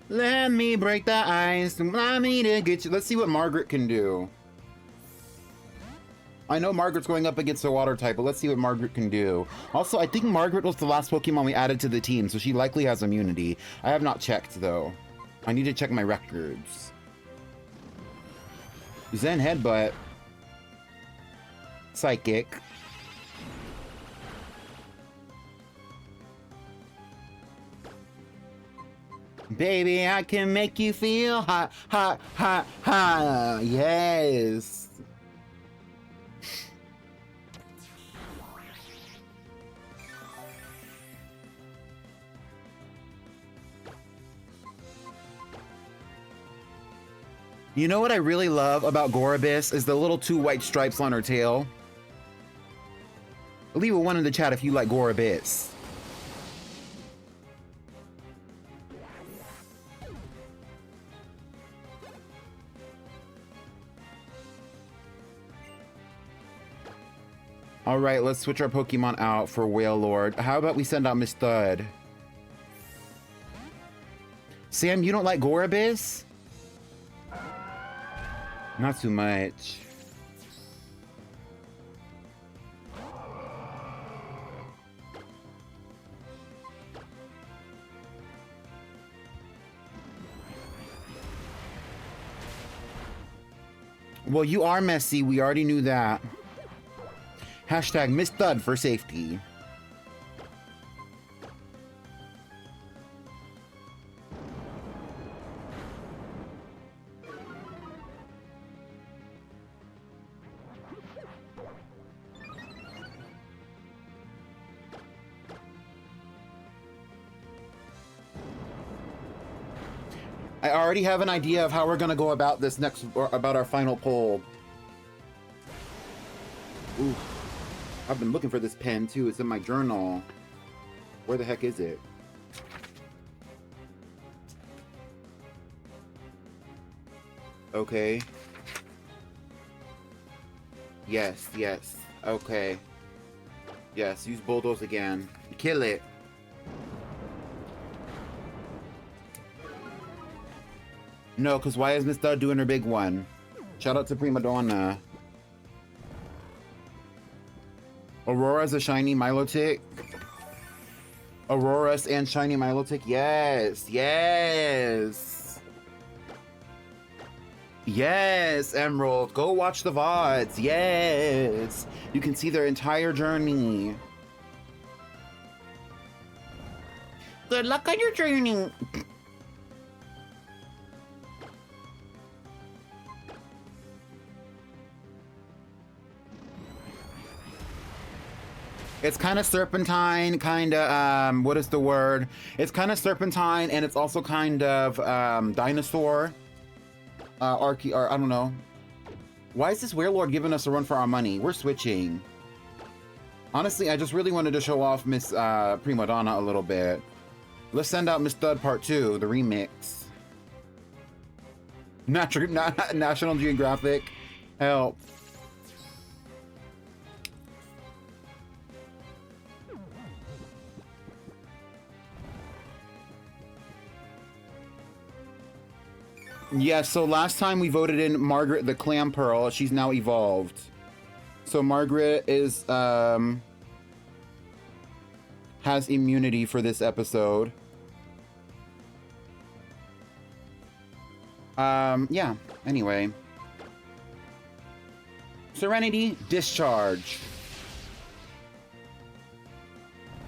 Let me break the ice. Allow me to get you. Let's see what Margaret can do. I know Margaret's going up against a water type, but let's see what Margaret can do. Also, I think Margaret was the last Pokemon we added to the team, so she likely has immunity. I have not checked, though. I need to check my records. Zen Headbutt. Psychic. Baby, I can make you feel hot, hot, hot, hot. Yes. You know what I really love about Goribus is the little 2 white stripes on her tail. Leave a 1 in the chat if you like Goribus. All right, let's switch our Pokemon out for Whale Lord. How about we send out Miss Thud? Sam, you don't like Goribus? Not too much. Well, you are messy. We already knew that. Hashtag Miss Thud for safety. I already have an idea of how we're gonna go about this next, or about our final poll. Ooh, I've been looking for this pen too. It's in my journal. Where the heck is it? Okay. Yes, yes. Okay. Yes, use bulldoze again. Kill it. No, because why is Miss Thud doing her big one? Shout out to Prima Donna. Aurora's a shiny Milotic. Aurora's and shiny Milotic. Yes, yes. Yes, Emerald. Go watch the VODs. Yes. You can see their entire journey. Good luck on your journey. It's kind of serpentine, kind of, what is the word? It's kind of serpentine, and it's also kind of dinosaur. Or I don't know. Why is this Werelord giving us a run for our money? We're switching. Honestly, I just really wanted to show off Miss Prima Donna a little bit. Let's send out Miss Thud Part 2, the remix. National Geographic. Help. Yeah, so last time we voted in Margaret the Clam Pearl. She's now evolved. So Margaret is, has immunity for this episode. Yeah, anyway. Serenity, discharge.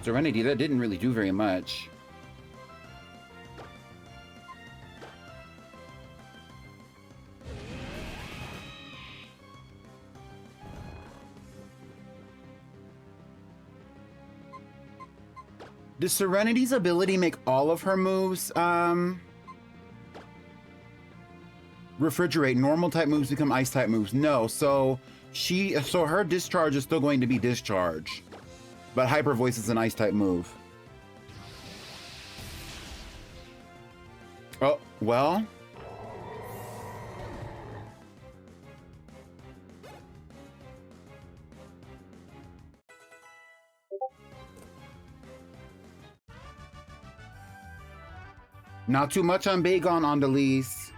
Serenity, that didn't really do very much. Does Serenity's ability make all of her moves, refrigerate? Normal type moves become ice type moves? No, so her discharge is still going to be discharge. But Hyper Voice is an ice type move. Oh, well. Not too much on Bagon on the lease.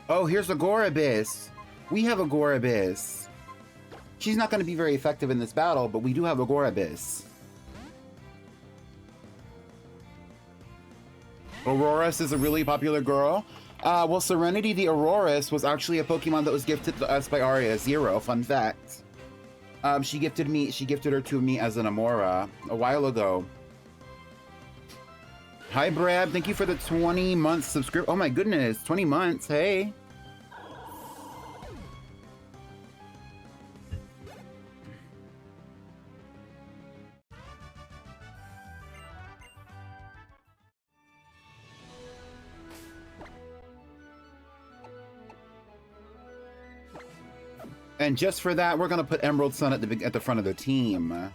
Oh, here's a Goribus. We have a Goribus. She's not going to be very effective in this battle, but we do have a Goribus. Aurora's is a really popular girl. Well, Serenity the Aurorus was actually a Pokemon that was gifted to us by Aria Zero. Fun fact. She gifted her to me as an Amora a while ago. Hi, Brad. Thank you for the 20 months subscription. Oh my goodness, 20 months. Hey. And just for that, we're gonna put Emerald Sun at the front of the team.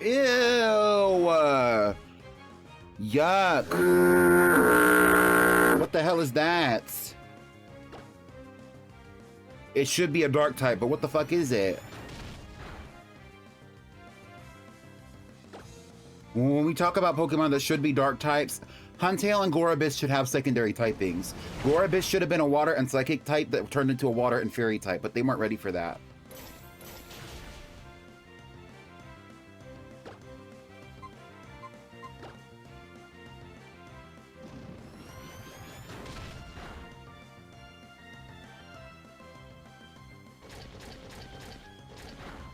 Ew! Yuck! What the hell is that? It should be a dark type, but what the fuck is it? When we talk about Pokemon that should be dark types, Huntail and Gorebyss should have secondary typings. Gorebyss should have been a water and psychic type that turned into a water and fairy type, but they weren't ready for that.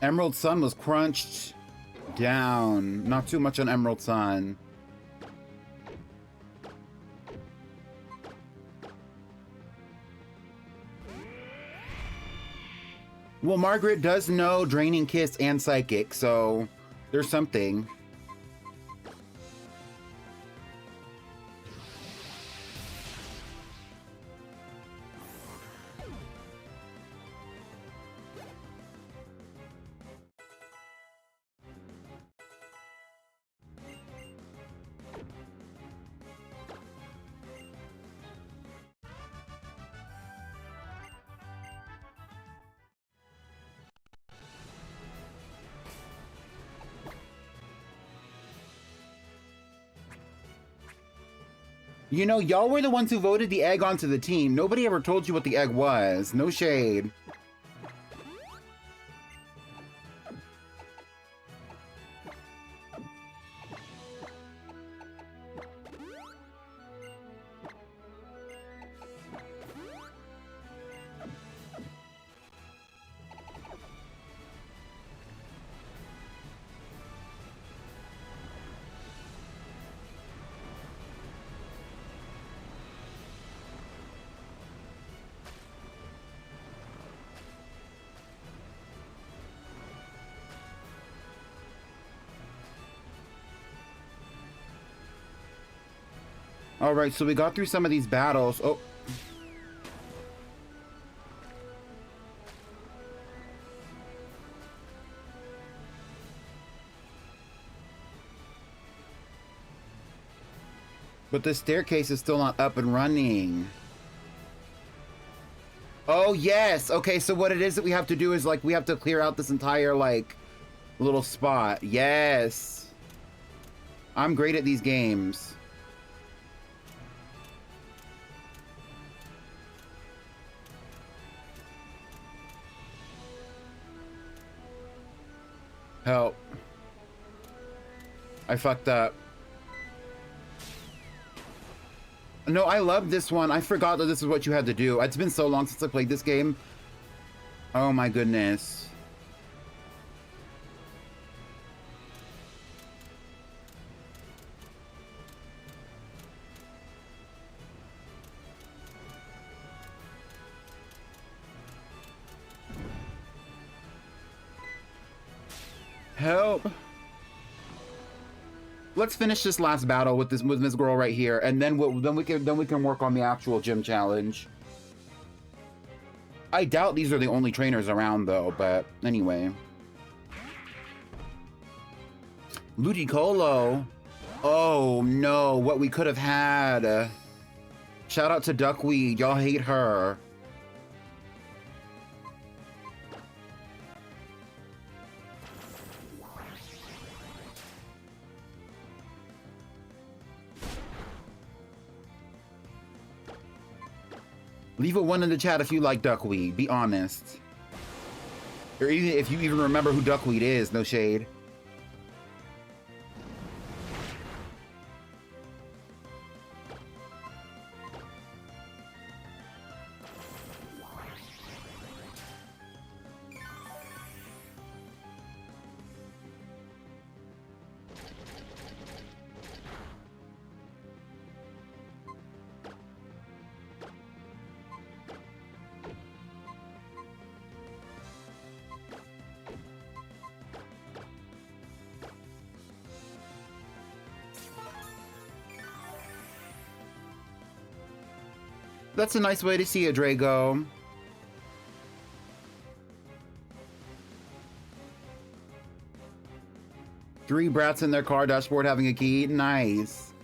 Emerald Sun was crunched down. Not too much on Emerald Sun. Well, Margaret does know Draining Kiss and Psychic, so there's something. You know, y'all were the ones who voted the egg onto the team. Nobody ever told you what the egg was. No shade. All right, so we got through some of these battles. Oh. But the staircase is still not up and running. Oh, yes. Okay, so what it is that we have to do is, like, we have to clear out this entire, like, little spot. Yes. I'm great at these games. Help. I fucked up. No, I love this one. I forgot that this is what you had to do. It's been so long since I played this game. Oh my goodness. Help. Let's finish this last battle with this girl right here, and then we can work on the actual gym challenge. I doubt these are the only trainers around though, but anyway. Ludicolo. Oh no, what we could have had. Shout out to Duckweed, y'all hate her. Leave a 1 in the chat if you like duckweed. Be honest. Or even if you even remember who duckweed is. No shade. That's a nice way to see it, Drago. Three brats in their car dashboard having a key. Nice.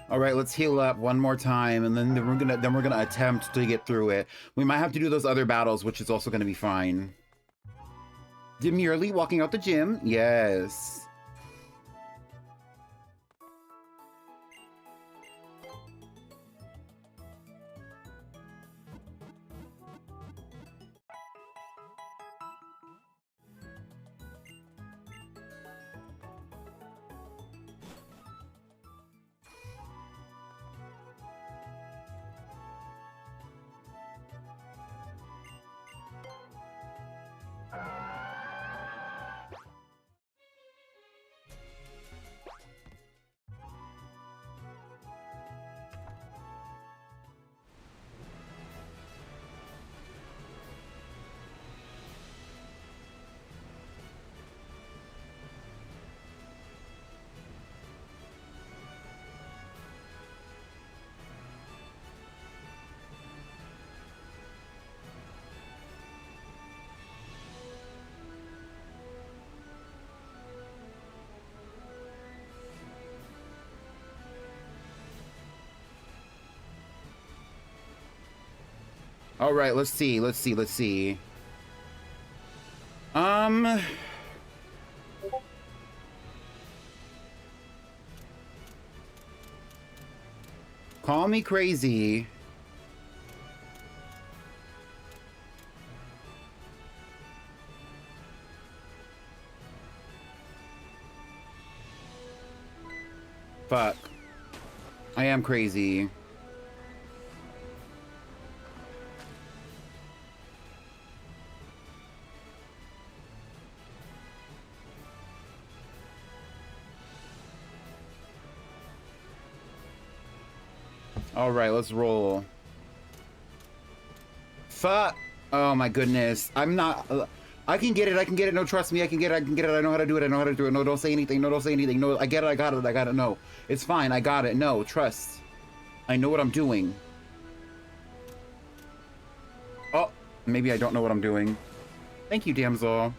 All right, let's heal up one more time, and then we're gonna attempt to get through it. We might have to do those other battles, which is also gonna be fine. Demurely walking out the gym. Yes. All right, let's see. Call me crazy. Fuck. I am crazy. All right, let's roll. Fuck. Oh my goodness. I'm not. I can get it. No, trust me. I can get it. I know how to do it. No, don't say anything. No, I get it. I got it. No, it's fine. I got it. No, trust. I know what I'm doing. Oh, maybe I don't know what I'm doing. Thank you, damsel.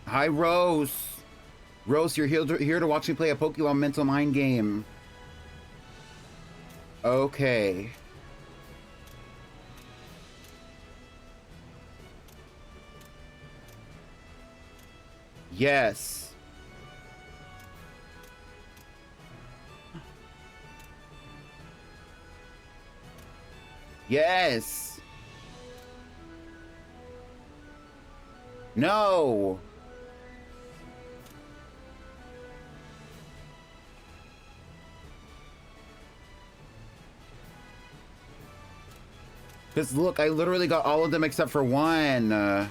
Hi, Rose. Rose, you're here to watch me play a Pokemon mental mind game. Okay. Yes. Yes. No. Because look, I literally got all of them except for one.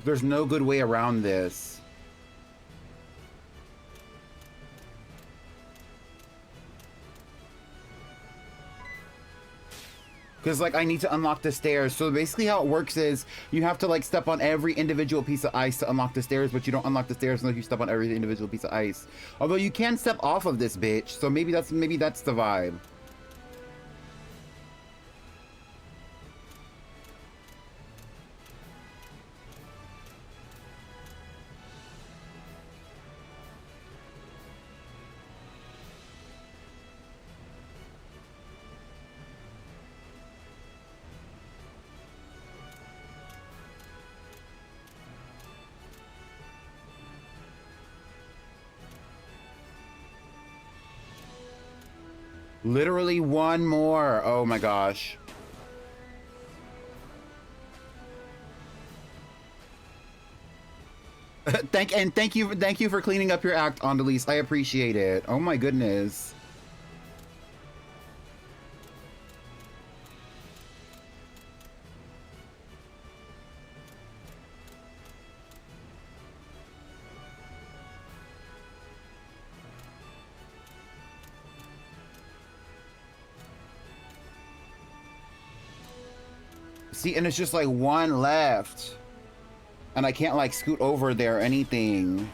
There's no good way around this. Because, like, I need to unlock the stairs. So basically how it works is you have to, like, step on every individual piece of ice to unlock the stairs, but you don't unlock the stairs unless you step on every individual piece of ice. Although you can step off of this bitch, so maybe that's the vibe. Literally one more. Oh my gosh. Thank you for cleaning up your act, Andalise. I appreciate it. Oh my goodness. See, and it's just like one left. And I can't like scoot over there or anything.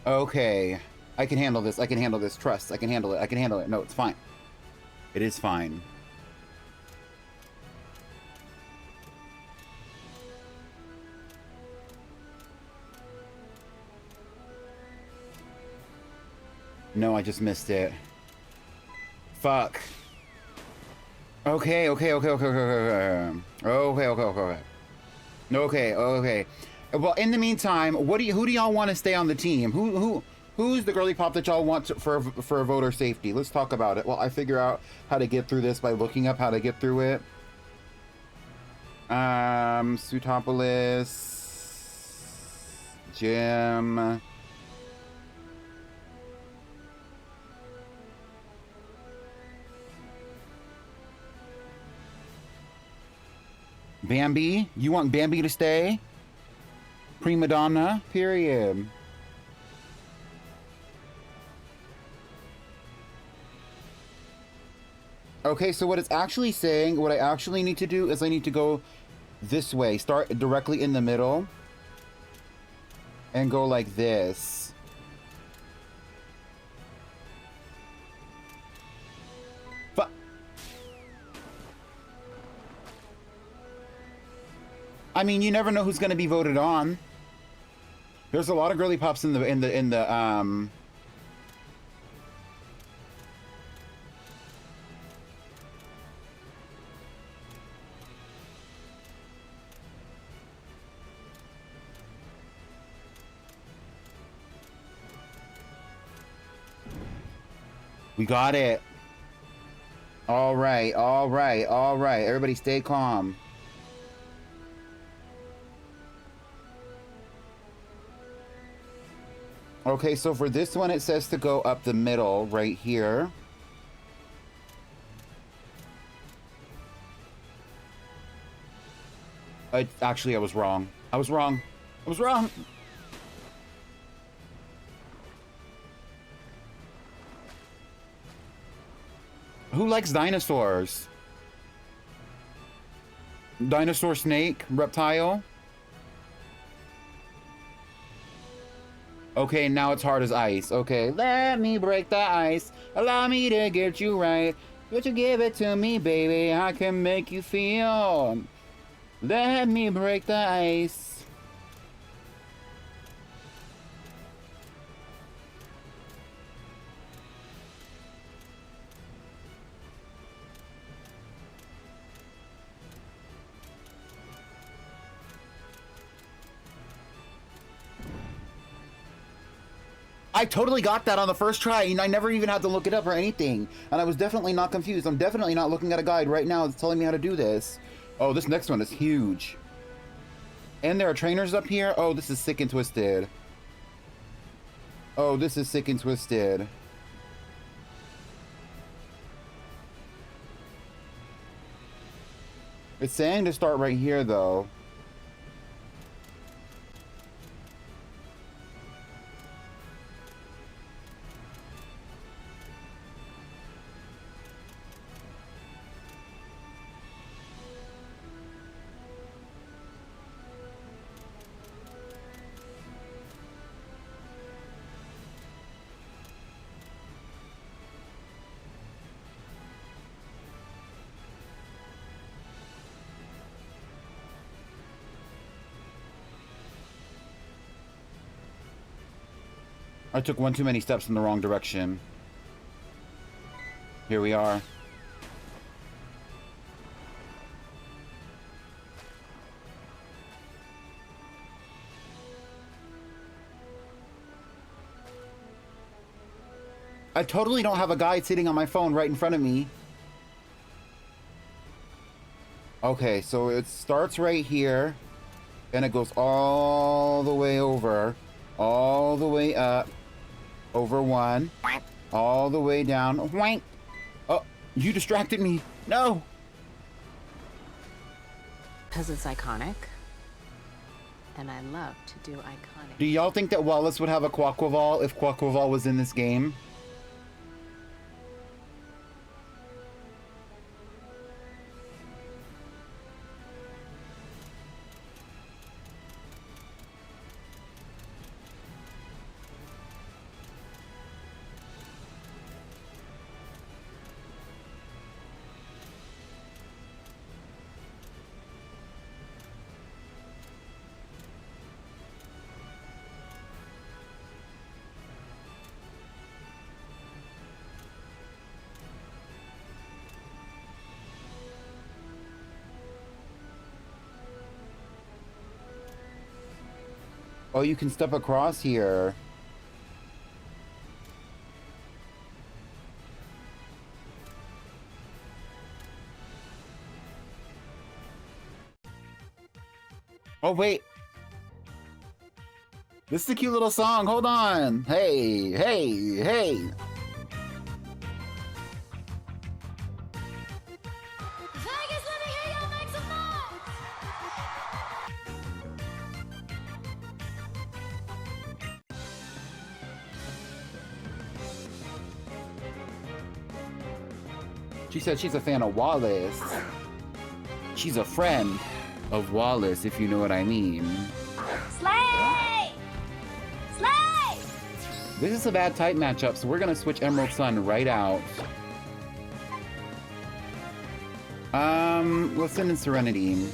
Okay. I can handle this. I can handle this. Trust. I can handle it. I can handle it. No, it's fine. It is fine. No, I just missed it. Fuck. Okay. Okay. Well, in the meantime, who do y'all want to stay on the team? Who's the girly pop that y'all want for voter safety? Let's talk about it. Well, I figure out how to get through this by looking up how to get through it. Sootopolis, Jim. Bambi? You want Bambi to stay? Prima donna? Period. Okay, so what it's actually saying, what I actually need to do is I need to go this way. Start directly in the middle. And go like this. But I mean, you never know who's going to be voted on. There's a lot of girly pops in the We got it. All right. Everybody stay calm. Okay, so for this one, it says to go up the middle right here. Actually, I was wrong. I was wrong. Who likes dinosaurs? Dinosaur, snake, reptile? Okay, now it's hard as ice. Okay, let me break the ice. Allow me to get you right. Would you give it to me, baby? I can make you feel. Let me break the ice. I totally got that on the first try, and I never even had to look it up or anything. And I was definitely not confused. I'm definitely not looking at a guide right now that's telling me how to do this. Oh, this next one is huge. And there are trainers up here. Oh, this is sick and twisted. Oh, this is sick and twisted. It's saying to start right here, though. I took one too many steps in the wrong direction. Here we are. I totally don't have a guide sitting on my phone right in front of me. Okay, so it starts right here, and it goes all the way over, all the way up, over one, all the way down. Wank. Oh, you distracted me. No. Because it's iconic. And I love to do iconic. Do y'all think that Wallace would have a Quaquaval if Quaquaval was in this game? Oh, you can step across here. Oh, wait. This is a cute little song. Hold on. Hey, hey, hey. Vegas, let me hear y'all make some noise. She said she's a fan of Wallace. She's a friend of Wallace, if you know what I mean. Slay! Slay! This is a bad type matchup, so we're gonna switch Emerald Sun right out. Let's send in Serenity.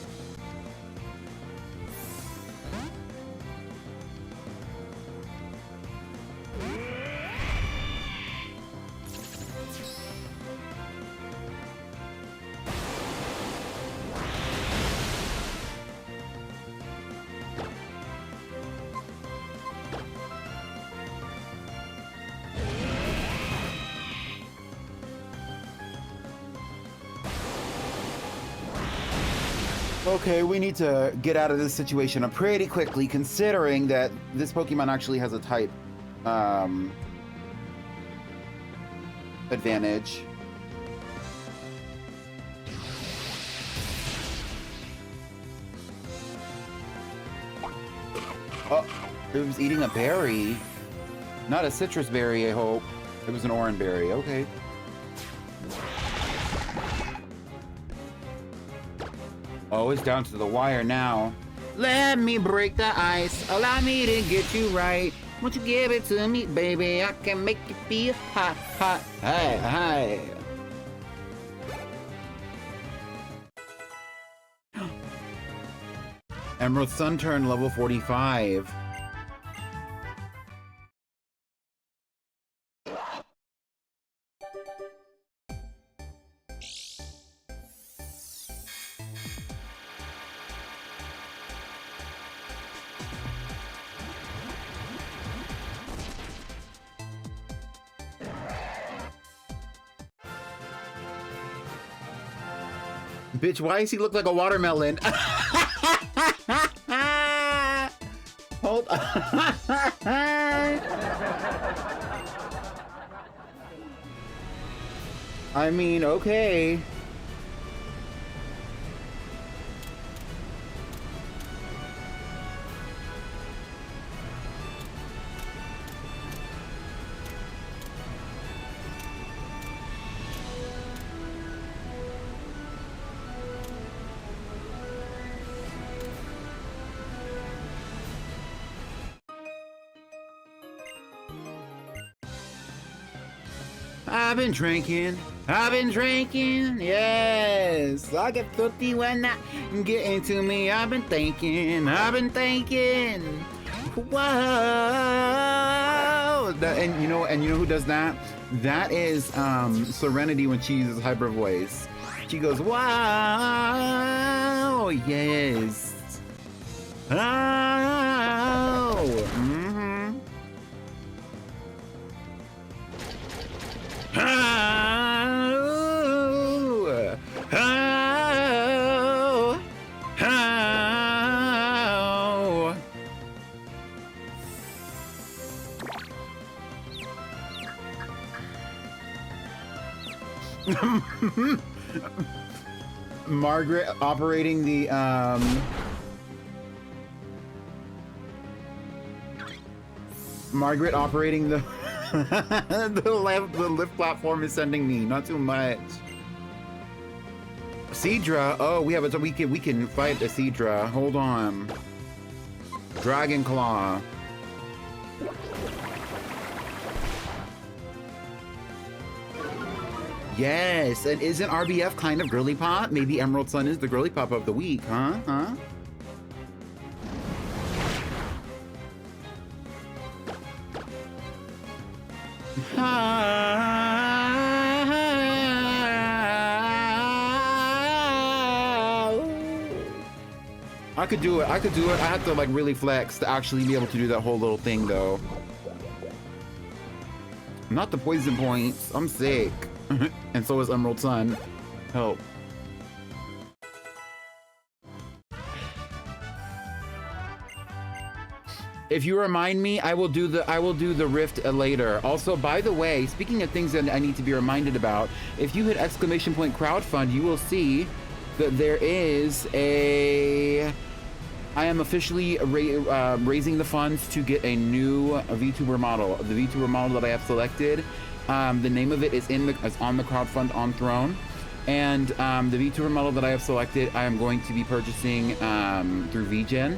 Okay, we need to get out of this situation pretty quickly, considering that this Pokemon actually has a type advantage. Oh, it was eating a berry. Not a citrus berry, I hope. It was an orange berry, okay. Oh, it's down to the wire now. Let me break the ice. Allow me to get you right. Won't you give it to me, baby? I can make you feel hot, hot. Hi, hi. Emerald Sun turn level 45. Bitch, why does he look like a watermelon? Hold on. I mean, okay. I've been drinking, yes. I get filthy when that get into me. I've been thinking. Whoa. And you know who does that? That is Serenity when she uses hyper voice. She goes, wow, yes. Oh, mm-hmm. Oh, oh, oh. Margaret operating the the lift platform is sending me, not too much. Seadra, oh, we can fight the Seadra. Hold on. Dragon Claw. Yes, and isn't RBF kind of girly pop? Maybe Emerald Sun is the girly pop of the week, huh? I could do it. I have to like really flex to actually be able to do that whole little thing though. Not the poison points. I'm sick. And so is Emerald Sun. Help. If you remind me, I will do the rift later. Also, by the way, speaking of things that I need to be reminded about, if you hit exclamation point crowdfund, you will see that there is a. I am officially raising the funds to get a new VTuber model. The VTuber model that I have selected, the name of it is on the crowdfund on Throne, and the VTuber model that I have selected, I am going to be purchasing through VGen.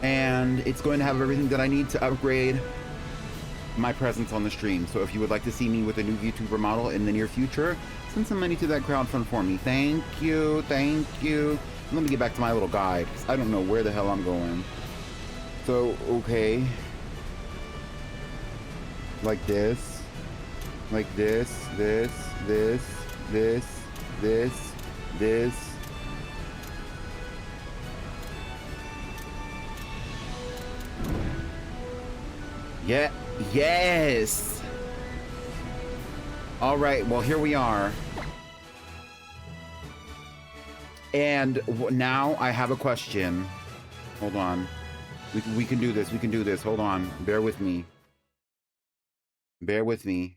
And it's going to have everything that I need to upgrade my presence on the stream. So if you would like to see me with a new VTuber model in the near future, send some money to that crowdfund for me. Thank you, thank you. Let me get back to my little guide, because I don't know where the hell I'm going. So, okay. Like this. Like this, this, this, this, this, this. Yeah, yes. All right, well, here we are. And now I have a question. Hold on. We can do this. We can do this. Hold on. Bear with me. Bear with me.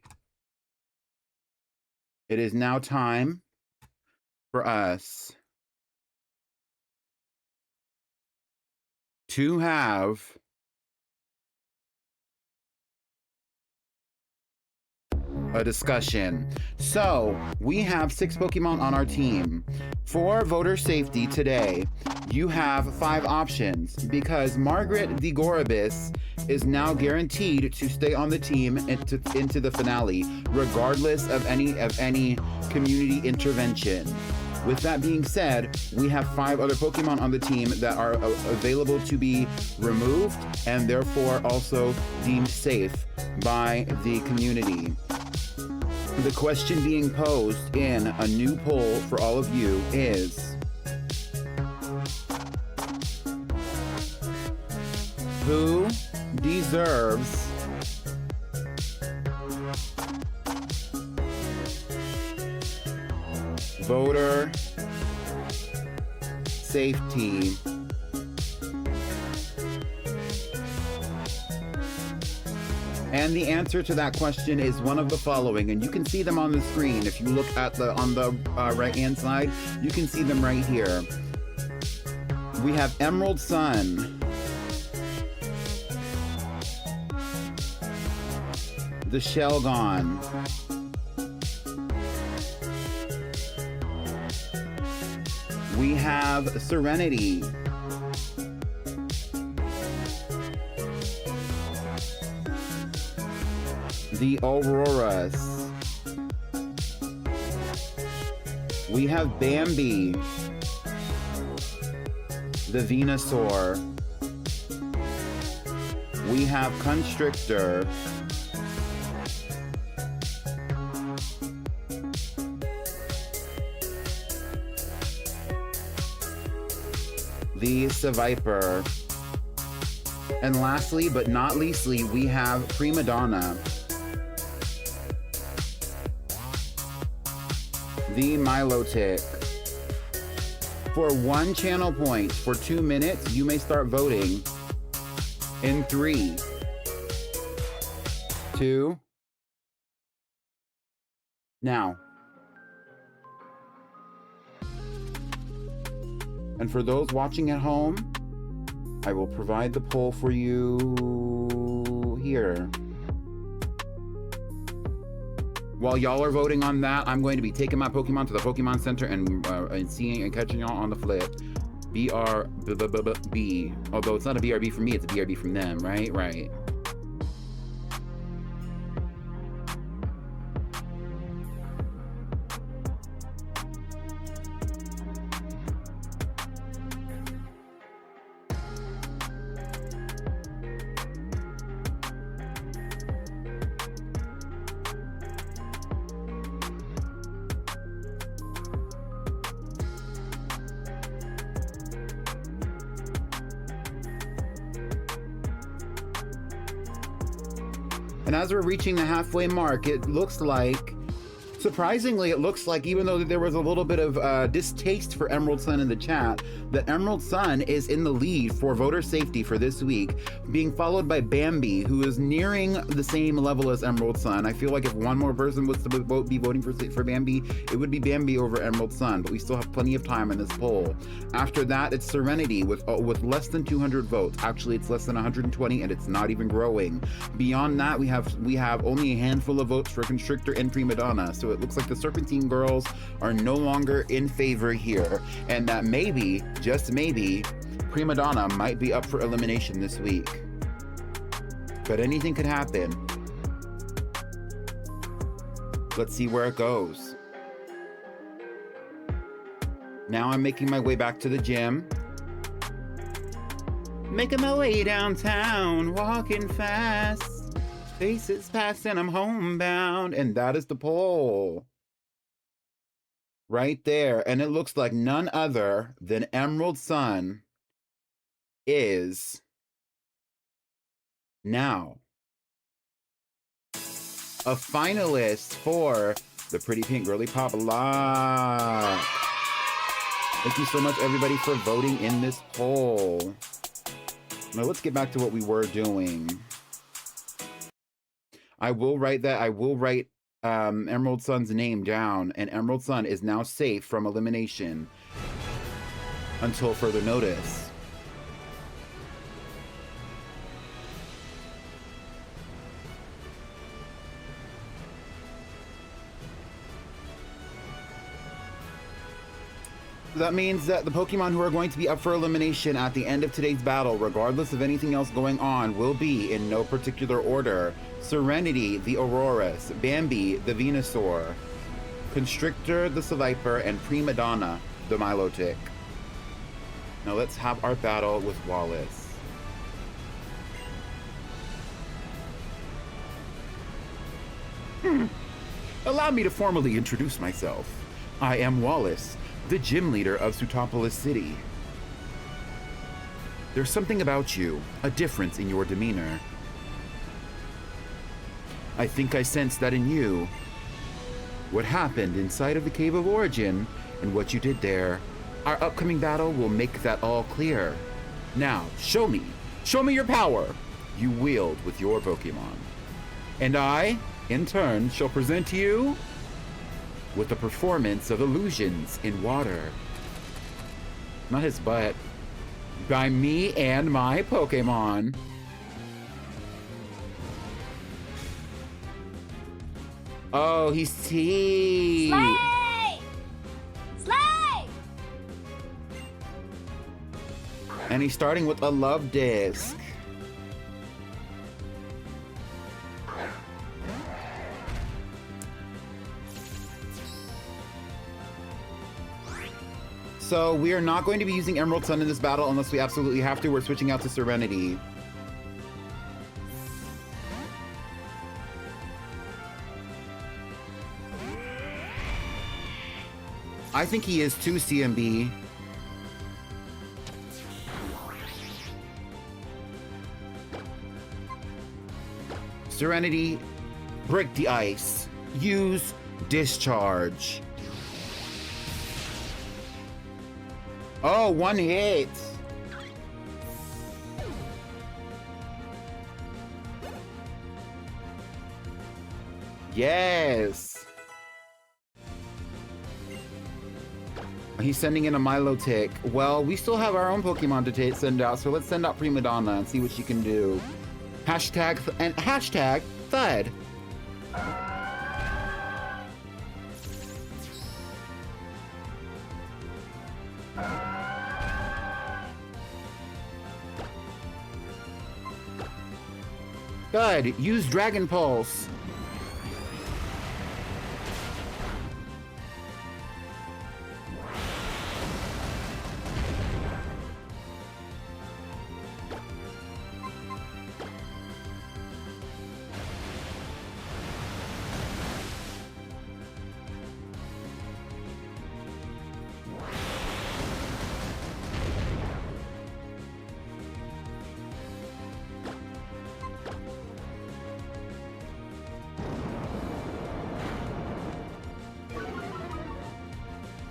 It is now time for us to have a discussion. So we have 6 Pokemon on our team. For voter safety today, you have 5 options because Margaret the Goribus is now guaranteed to stay on the team into the finale, regardless of any community intervention. With that being said, we have 5 other Pokemon on the team that are available to be removed and therefore also deemed safe by the community. The question being posed in a new poll for all of you is, who deserves voter safety. And the answer to that question is one of the following, and you can see them on the screen. If you look at on the right-hand side, you can see them right here. We have Emerald Sun, the Shelgon, we have Serenity, the Auroras, we have Bambi, the Venusaur, we have Constrictor, the Seviper, and lastly but not leastly, we have Prima Donna, the Milotic. For 1 channel point for 2 minutes, you may start voting in 3, 2, now. And for those watching at home, I will provide the poll for you here. While y'all are voting on that, I'm going to be taking my Pokemon to the Pokemon Center and seeing and catching y'all on the flip. BRB. Although it's not a BRB for me, it's a BRB from them, right? Right. And as we're reaching the halfway mark, it looks like, surprisingly, it looks like, even though there was a little bit of distaste for Emerald Sun in the chat, that Emerald Sun is in the lead for voter safety for this week, being followed by Bambi, who is nearing the same level as Emerald Sun. I feel like if one more person was to be voting for Bambi, it would be Bambi over Emerald Sun, but we still have plenty of time in this poll. After that, it's Serenity with less than 200 votes. Actually, it's less than 120, and it's not even growing. Beyond that, we have only a handful of votes for Constrictor and Prima Donna, so it looks like the Serpentine girls are no longer in favor here, and that maybe, just maybe, Prima Donna might be up for elimination this week. But anything could happen. Let's see where it goes. Now I'm making my way back to the gym. Making my way downtown, walking fast. Faces past and I'm homebound. And that is the poll. Right there. And it looks like none other than Emerald Sun is now a finalist for the Pretty Pink Girly Poplocke. Thank you so much, everybody, for voting in this poll. Now let's get back to what we were doing. I will write Emerald Sun's name down, and Emerald Sun is now safe from elimination until further notice. That means that the Pokemon who are going to be up for elimination at the end of today's battle, regardless of anything else going on, will be in no particular order. Serenity, the Auroras, Bambi, the Venusaur, Constrictor, the Seviper, and Prima Donna, the Milotic. Now let's have our battle with Wallace. Allow me to formally introduce myself. I am Wallace, the gym leader of Sootopolis City. There's something about you, a difference in your demeanor. I think I sense that in you. what happened inside of the Cave of Origin and what you did there. Our upcoming battle will make that all clear. Now, show me your power you wield with your Pokemon. And I, in turn, shall present you with the performance of illusions in water. Not his butt. By me and my Pokemon. Oh, he's T. Slay! Slay! And he's starting with a love disc. So we are not going to be using Emerald Sun in this battle unless we absolutely have to. We're switching out to Serenity. I think he is too, CMB. Serenity, break the ice. Use Discharge. Oh, one hit. Yes. He's sending in a Milotic. Well, we still have our own Pokemon to send out, so let's send out Prima Donna and see what she can do. Hashtag Thud. Good. Use Dragon Pulse.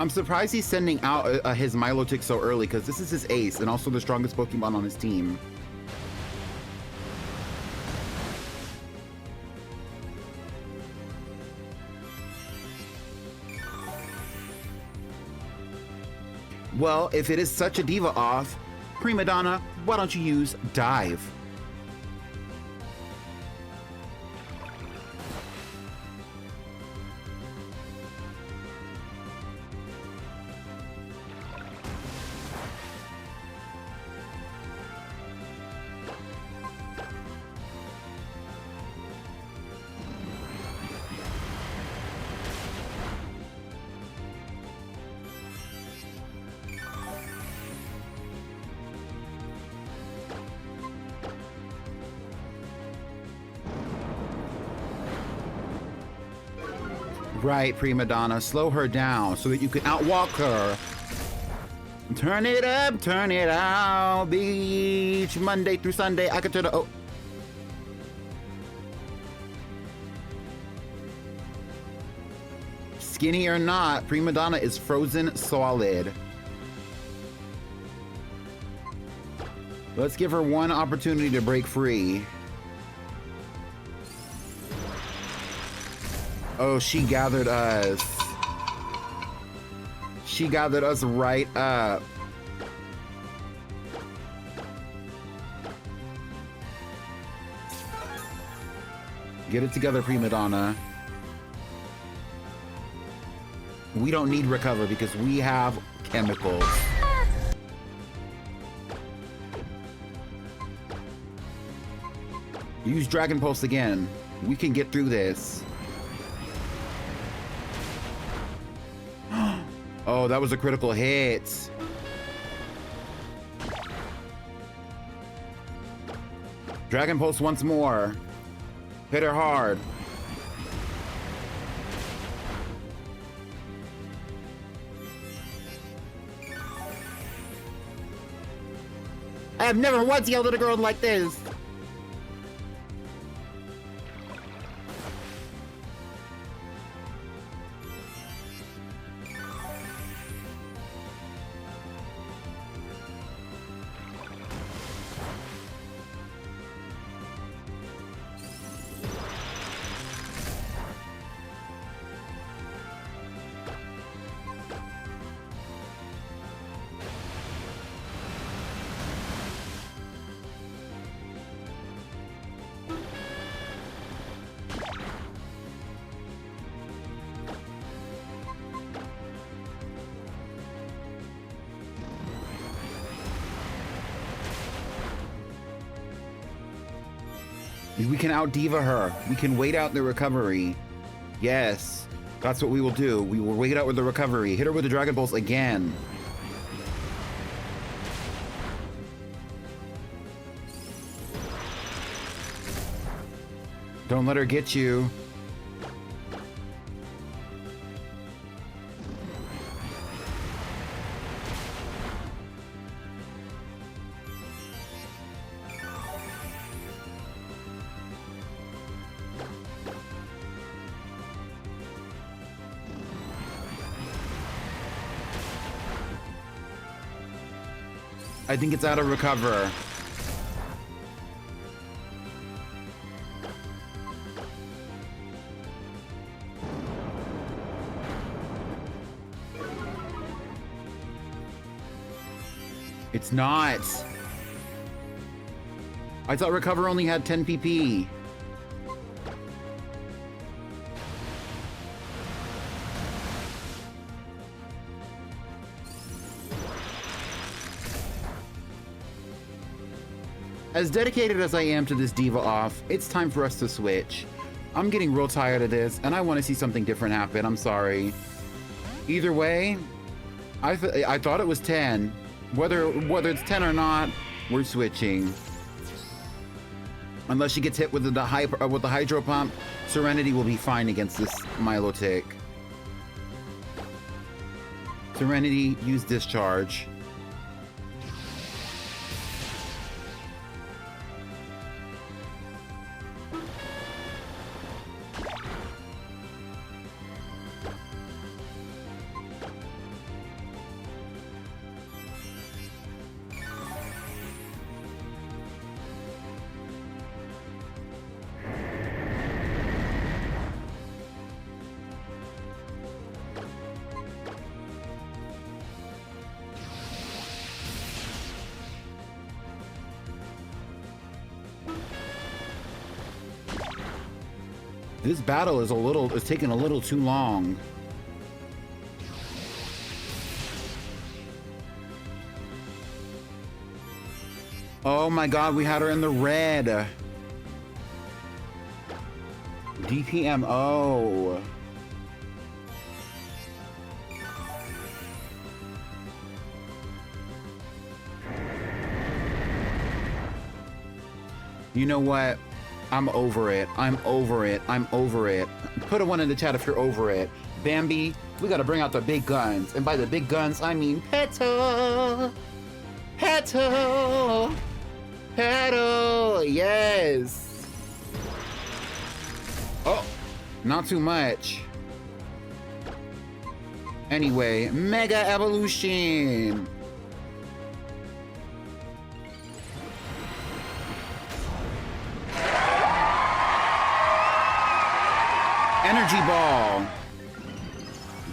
I'm surprised he's sending out his Milotic so early because this is his ace and also the strongest Pokemon on his team. Well, if it is such a diva off, Prima Donna, why don't you use Dive? Right, Prima Donna, slow her down so that you can outwalk her. Turn it up, turn it out. Beach, Monday through Sunday, I could turn the... Oh. Skinny or not, Prima Donna is frozen solid. Let's give her one opportunity to break free. Oh, she gathered us. She gathered us right up. Get it together, Prima Donna. We don't need recover because we have chemicals. Use Dragon Pulse again. We can get through this. Oh, that was a critical hit. Dragon Pulse once more. Hit her hard. I have never once yelled at a girl like this. We can out diva her. We can wait out the recovery. Yes, that's what we will do. We will wait out with the recovery. Hit her with the Dragon Balls again. Don't let her get you. I think it's out of recover. It's not. I thought recover only had 10 PP. As dedicated as I am to this diva off, it's time for us to switch. I'm getting real tired of this, and I want to see something different happen. I'm sorry. Either way, I thought it was 10. Whether it's 10 or not, we're switching. Unless she gets hit with the hydro pump, Serenity will be fine against this Milotic. Serenity, use discharge. This battle is taking a little too long. Oh my god, we had her in the red. DPMO. You know what? I'm over it. I'm over it. I'm over it. Put a 1 in the chat if you're over it. Bambi, we gotta bring out the big guns. And by the big guns, I mean Petal. Petal. Petal. Yes. Oh, not too much. Anyway, Mega Evolution. Energy ball.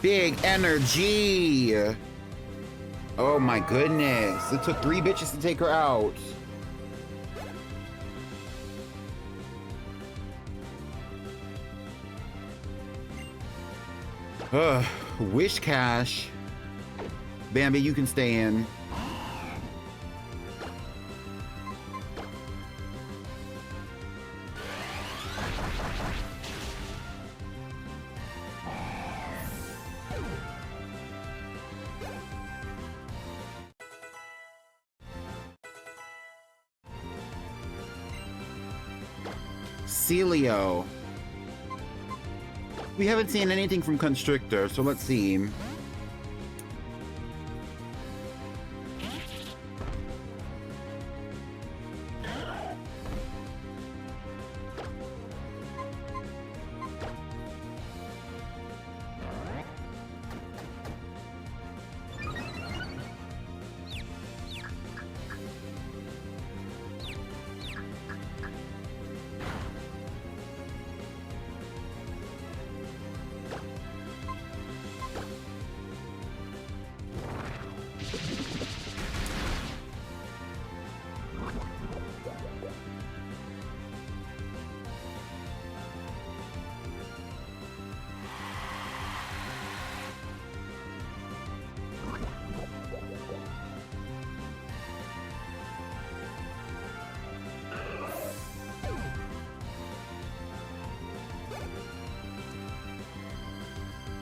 Big energy. Oh my goodness. It took 3 bitches to take her out. Ugh. Wish Cash. Bambi, you can stay in. Celio. We haven't seen anything from Constrictor, so let's see.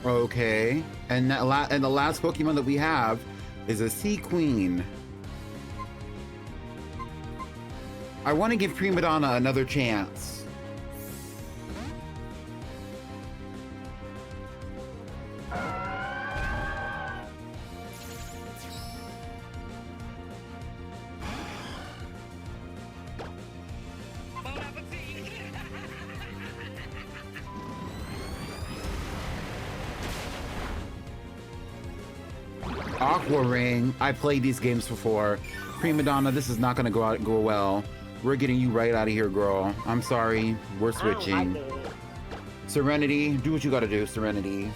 Okay. And and the last Pokemon that we have is a Sea Queen. I want to give Prima Donna another chance. Aqua Ring. I played these games before. Prima Donna, this is not gonna go well. We're getting you right out of here, girl. I'm sorry. We're switching. Serenity, do what you gotta do, Serenity.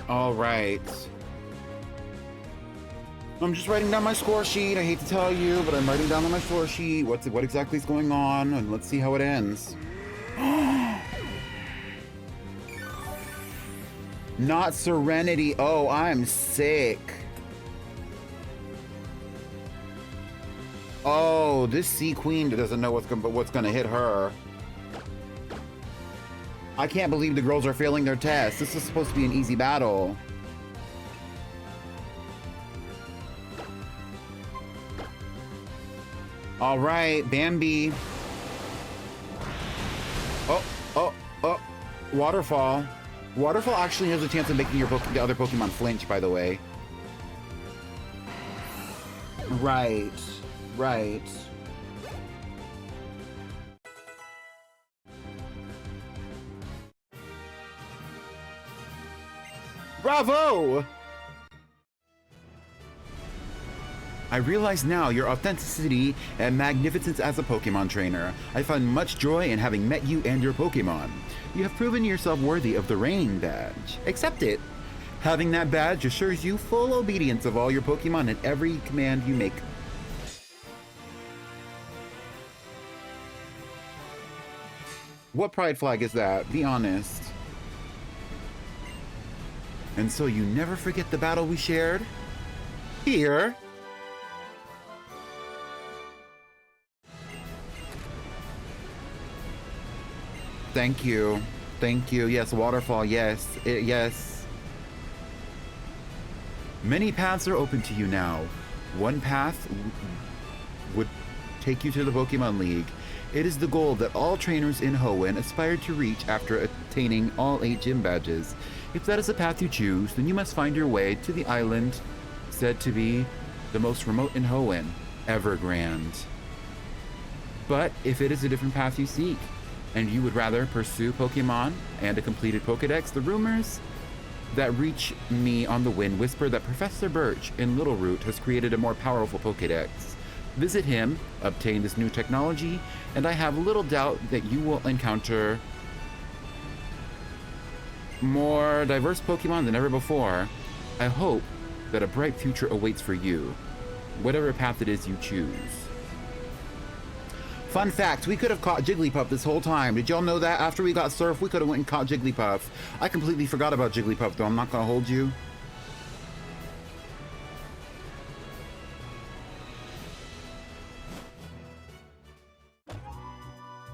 All right. I'm just writing down my score sheet. I hate to tell you, but I'm writing down on my score sheet what exactly is going on, and let's see how it ends. Not Serenity. Oh, I'm sick. Oh, this Sea Queen doesn't know what's gonna hit her. I can't believe the girls are failing their tests. This is supposed to be an easy battle. All right, Bambi. Oh, Waterfall. Waterfall actually has a chance of making the other Pokemon flinch, by the way. Right. Bravo! I realize now your authenticity and magnificence as a Pokemon trainer. I find much joy in having met you and your Pokemon. You have proven yourself worthy of the Rain Badge. Accept it. Having that badge assures you full obedience of all your Pokemon and every command you make. What pride flag is that? Be honest. And so you never forget the battle we shared? Here. Thank you. Thank you. Yes, Waterfall, yes. Yes. Many paths are open to you now. One path would take you to the Pokemon League. It is the goal that all trainers in Hoenn aspire to reach after attaining all 8 gym badges. If that is the path you choose, then you must find your way to the island said to be the most remote in Hoenn, Evergrande. But if it is a different path you seek, and you would rather pursue Pokemon and a completed Pokedex, the rumors that reach me on the wind whisper that Professor Birch in Littleroot has created a more powerful Pokedex. Visit him, obtain this new technology, and I have little doubt that you will encounter more diverse Pokemon than ever before. I hope that a bright future awaits for you, whatever path it is you choose. Fun fact, we could have caught Jigglypuff this whole time. Did y'all know that? After we got Surf, we could have went and caught Jigglypuff. I completely forgot about Jigglypuff, though. I'm not gonna hold you.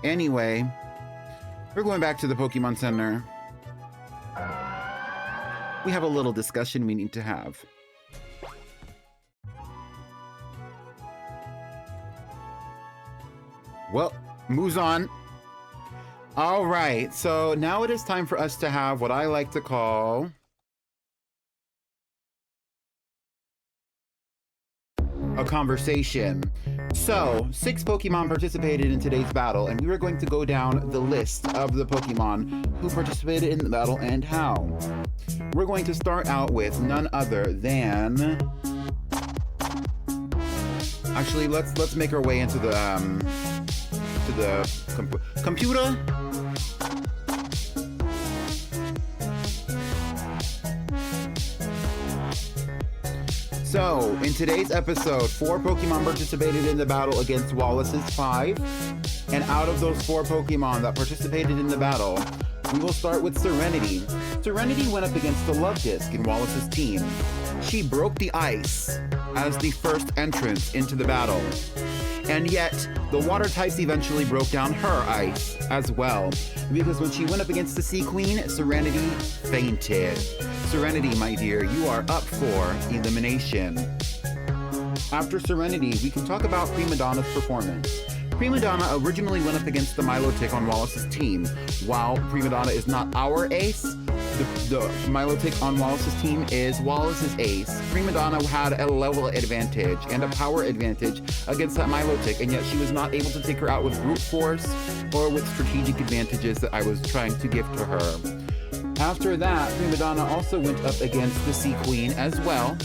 Anyway, we're going back to the Pokemon Center. We have a little discussion we need to have. Well, moves on. All right, so now it is time for us to have what I like to call a conversation. So, 6 Pokemon participated in today's battle, and we were going to go down the list of the Pokemon who participated in the battle and how. We're going to start out with none other than... Actually, let's make our way into the computer. So, in today's episode, 4 Pokemon participated in the battle against Wallace's 5. And out of those 4 Pokemon that participated in the battle, we will start with Serenity. Serenity went up against the Love Disc in Wallace's team. She broke the ice as the first entrance into the battle. And yet, the water types eventually broke down her ice as well, because when she went up against the Sea Queen, Serenity fainted. Serenity, my dear, you are up for elimination. After Serenity, we can talk about Prima Donna's performance. Prima Donna originally went up against the Milotic on Wallace's team. While Prima Donna is not our ace, the Milotic on Wallace's team is Wallace's ace. Prima Donna had a level advantage and a power advantage against that Milotic, and yet she was not able to take her out with brute force or with strategic advantages that I was trying to give to her. After that, Prima Donna also went up against the Sea Queen as well,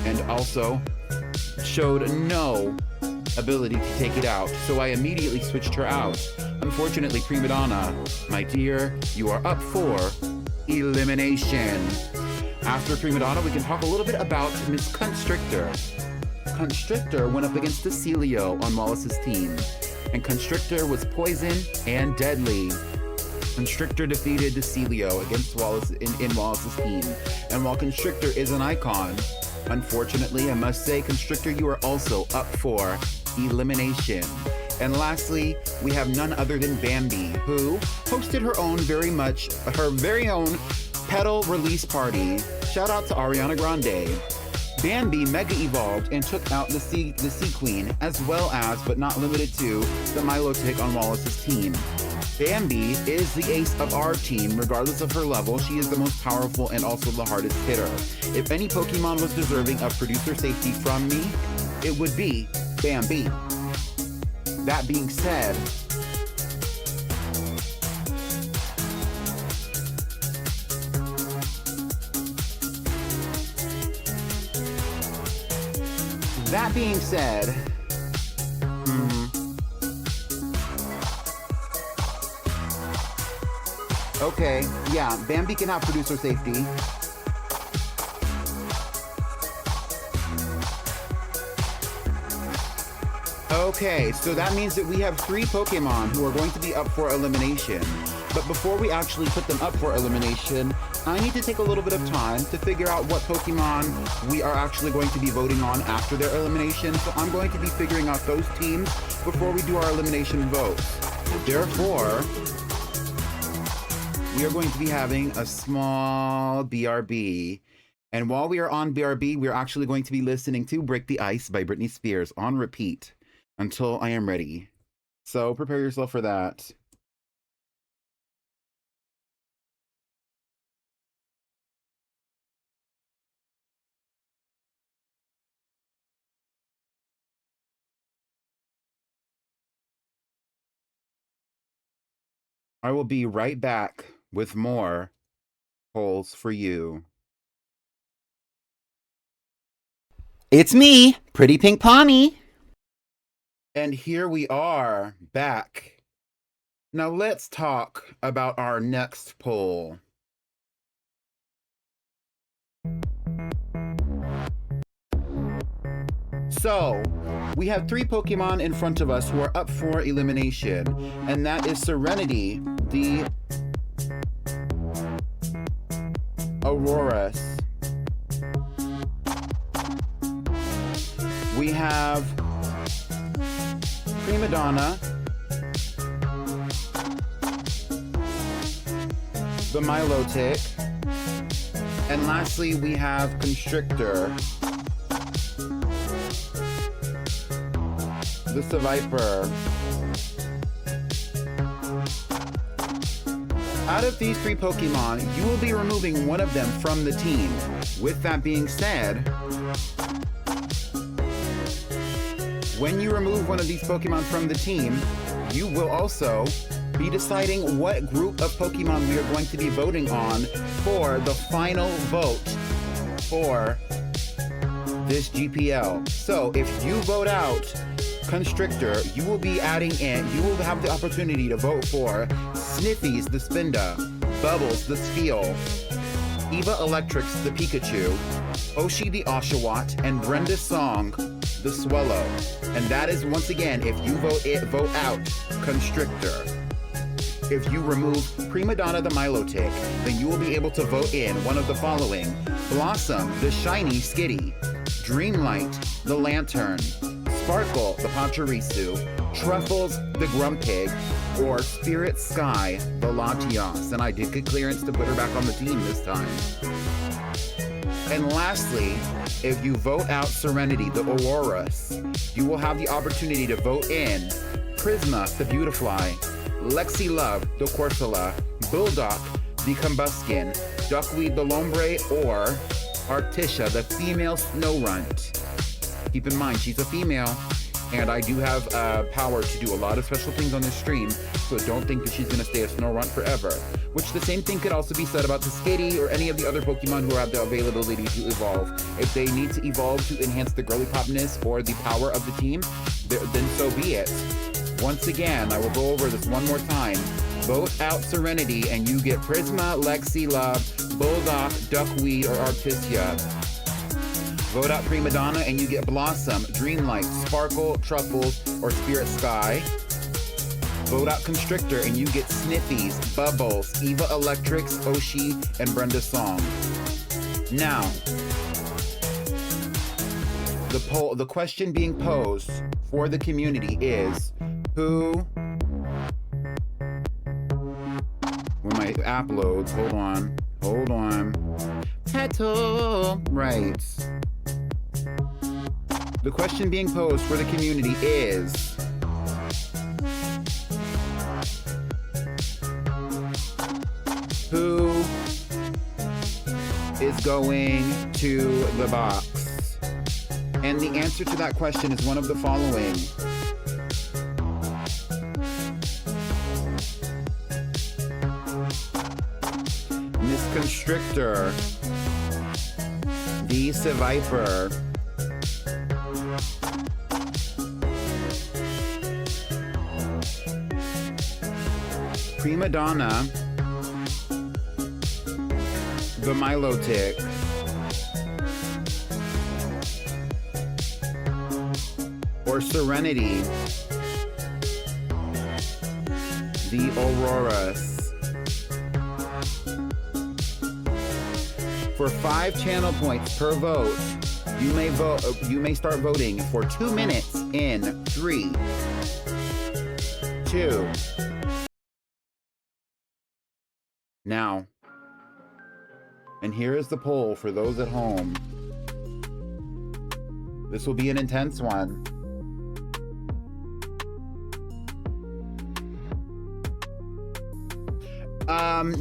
and also showed no ability to take it out, so I immediately switched her out. Unfortunately, Prima Donna, my dear, you are up for elimination. After Prima Donna, we can talk a little bit about Miss Constrictor. Constrictor went up against Decilio on Wallace's team, and Constrictor was poison and deadly. Constrictor defeated Decilio against Wallace in Wallace's team, and while Constrictor is an icon, unfortunately, I must say, Constrictor, you are also up for elimination. And lastly, we have none other than Bambi, who hosted her very own Petal release party. Shout out to Ariana Grande. Bambi Mega Evolved and took out the Sea Queen, as well as, but not limited to, the Milotic on Wallace's team. Bambi is the ace of our team. Regardless of her level, she is the most powerful and also the hardest hitter. If any Pokemon was deserving of producer safety from me, it would be Bambi. That being said, okay, yeah, Bambi can have producer safety. Okay, so that means that we have 3 Pokemon who are going to be up for elimination. But before we actually put them up for elimination, I need to take a little bit of time to figure out what Pokemon we are actually going to be voting on after their elimination. So I'm going to be figuring out those teams before we do our elimination votes. Therefore, we are going to be having a small BRB. And while we are on BRB, we're actually going to be listening to Break the Ice by Britney Spears on repeat until I am ready. So prepare yourself for that. I will be right back with more polls for you. It's me, Pretty Pink Pony. And here we are, back. Now let's talk about our next poll. So, we have 3 Pokemon in front of us who are up for elimination, and that is Serenity, the Aurorus. We have Prima Donna, the Milotic, and lastly we have Constrictor, the Seviper. Out of these 3 Pokemon, you will be removing one of them from the team. With that being said, when you remove one of these Pokemon from the team, you will also be deciding what group of Pokemon we are going to be voting on for the final vote for this GPL. So if you vote out Constrictor, you will be adding in, you will have the opportunity to vote for Sniffy's the Spinda, Bubbles the Steel, Eva Electrics the Pikachu, Oshi the Oshawott, and Brenda Song the Swallow. And that is, once again, if you vote out Constrictor. If you remove Prima Donna the Milotic, then you will be able to vote in one of the following: Blossom the Shiny Skitty, Dreamlight the Lantern, Sparkle the Pachirisu, Truffles the Grumpig, or Spirit Sky the Latias. And I did get clearance to put her back on the team this time. And lastly, if you vote out Serenity the Auroras, you will have the opportunity to vote in Prisma the Beautifly, Lexi Love the Corsola, Bulldog the Combuskin, Duckweed the Lombre, or Artisha the Female Snowrunt. Keep in mind, she's a female, and I do have power to do a lot of special things on this stream, so don't think that she's going to stay a Snowrunt forever. Which the same thing could also be said about the Skitty or any of the other Pokemon who have the availability to evolve. If they need to evolve to enhance the girly popness or the power of the team, then so be it. Once again, I will go over this one more time. Vote out Serenity and you get Prisma, Lexi Love, Bulldog, Duckweed, or Articia. Vote out Prima Donna and you get Blossom, Dreamlight, Sparkle, Truffles, or Spirit Sky. Vote out Constrictor and you get Sniffies, Bubbles, Eva Electrics, Oshi, and Brenda Song. Now, the question being posed for the community is, who, when my app loads, hold on, Petal, right. The question being posed for the community is, who is going to the box? And the answer to that question is one of the following. Miss Constrictor, the Viper, Prima Donna, the Milotic, or Serenity, the Auroras. For 5 channel points per vote, you may start voting for 2 minutes in 3, 2. Now, and here is the poll for those at home. This will be an intense one.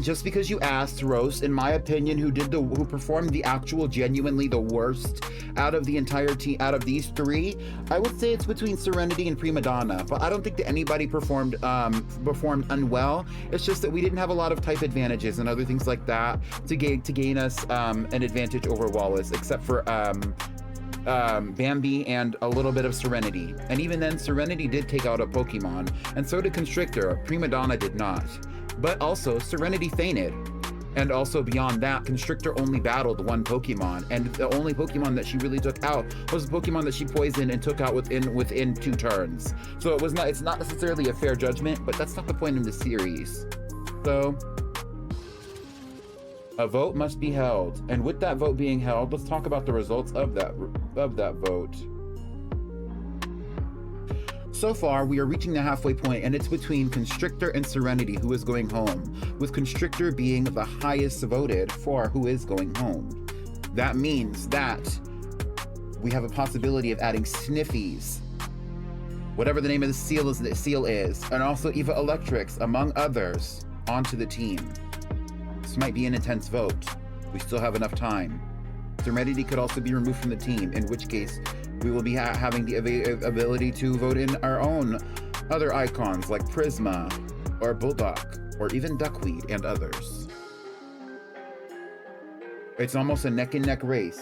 Just because you asked, Rose, in my opinion, who performed the actual genuinely the worst out of the entire team, out of these 3, I would say it's between Serenity and Prima Donna, but I don't think that anybody performed unwell. It's just that we didn't have a lot of type advantages and other things like that to gain us an advantage over Wallace, except for Bambi and a little bit of Serenity. And even then, Serenity did take out a Pokemon, and so did Constrictor. Prima Donna did not. But also, Serenity fainted. And also beyond that, Constrictor only battled 1 Pokemon, and the only Pokemon that she really took out was the Pokemon that she poisoned and took out within 2 turns. So it's not necessarily a fair judgment, but that's not the point of the series. So, a vote must be held, and with that vote being held, let's talk about the results of that vote. So far, we are reaching the halfway point, and it's between Constrictor and Serenity who is going home, with Constrictor being the highest voted for who is going home. That means that we have a possibility of adding Sniffies, whatever the name of the seal is, and also Eva Electrics, among others, onto the team. This might be an intense vote. We still have enough time. Serenity could also be removed from the team, in which case we will be having the ability to vote in our own other icons like Prisma or Bulldog or even Duckweed and others. It's almost a neck and neck race.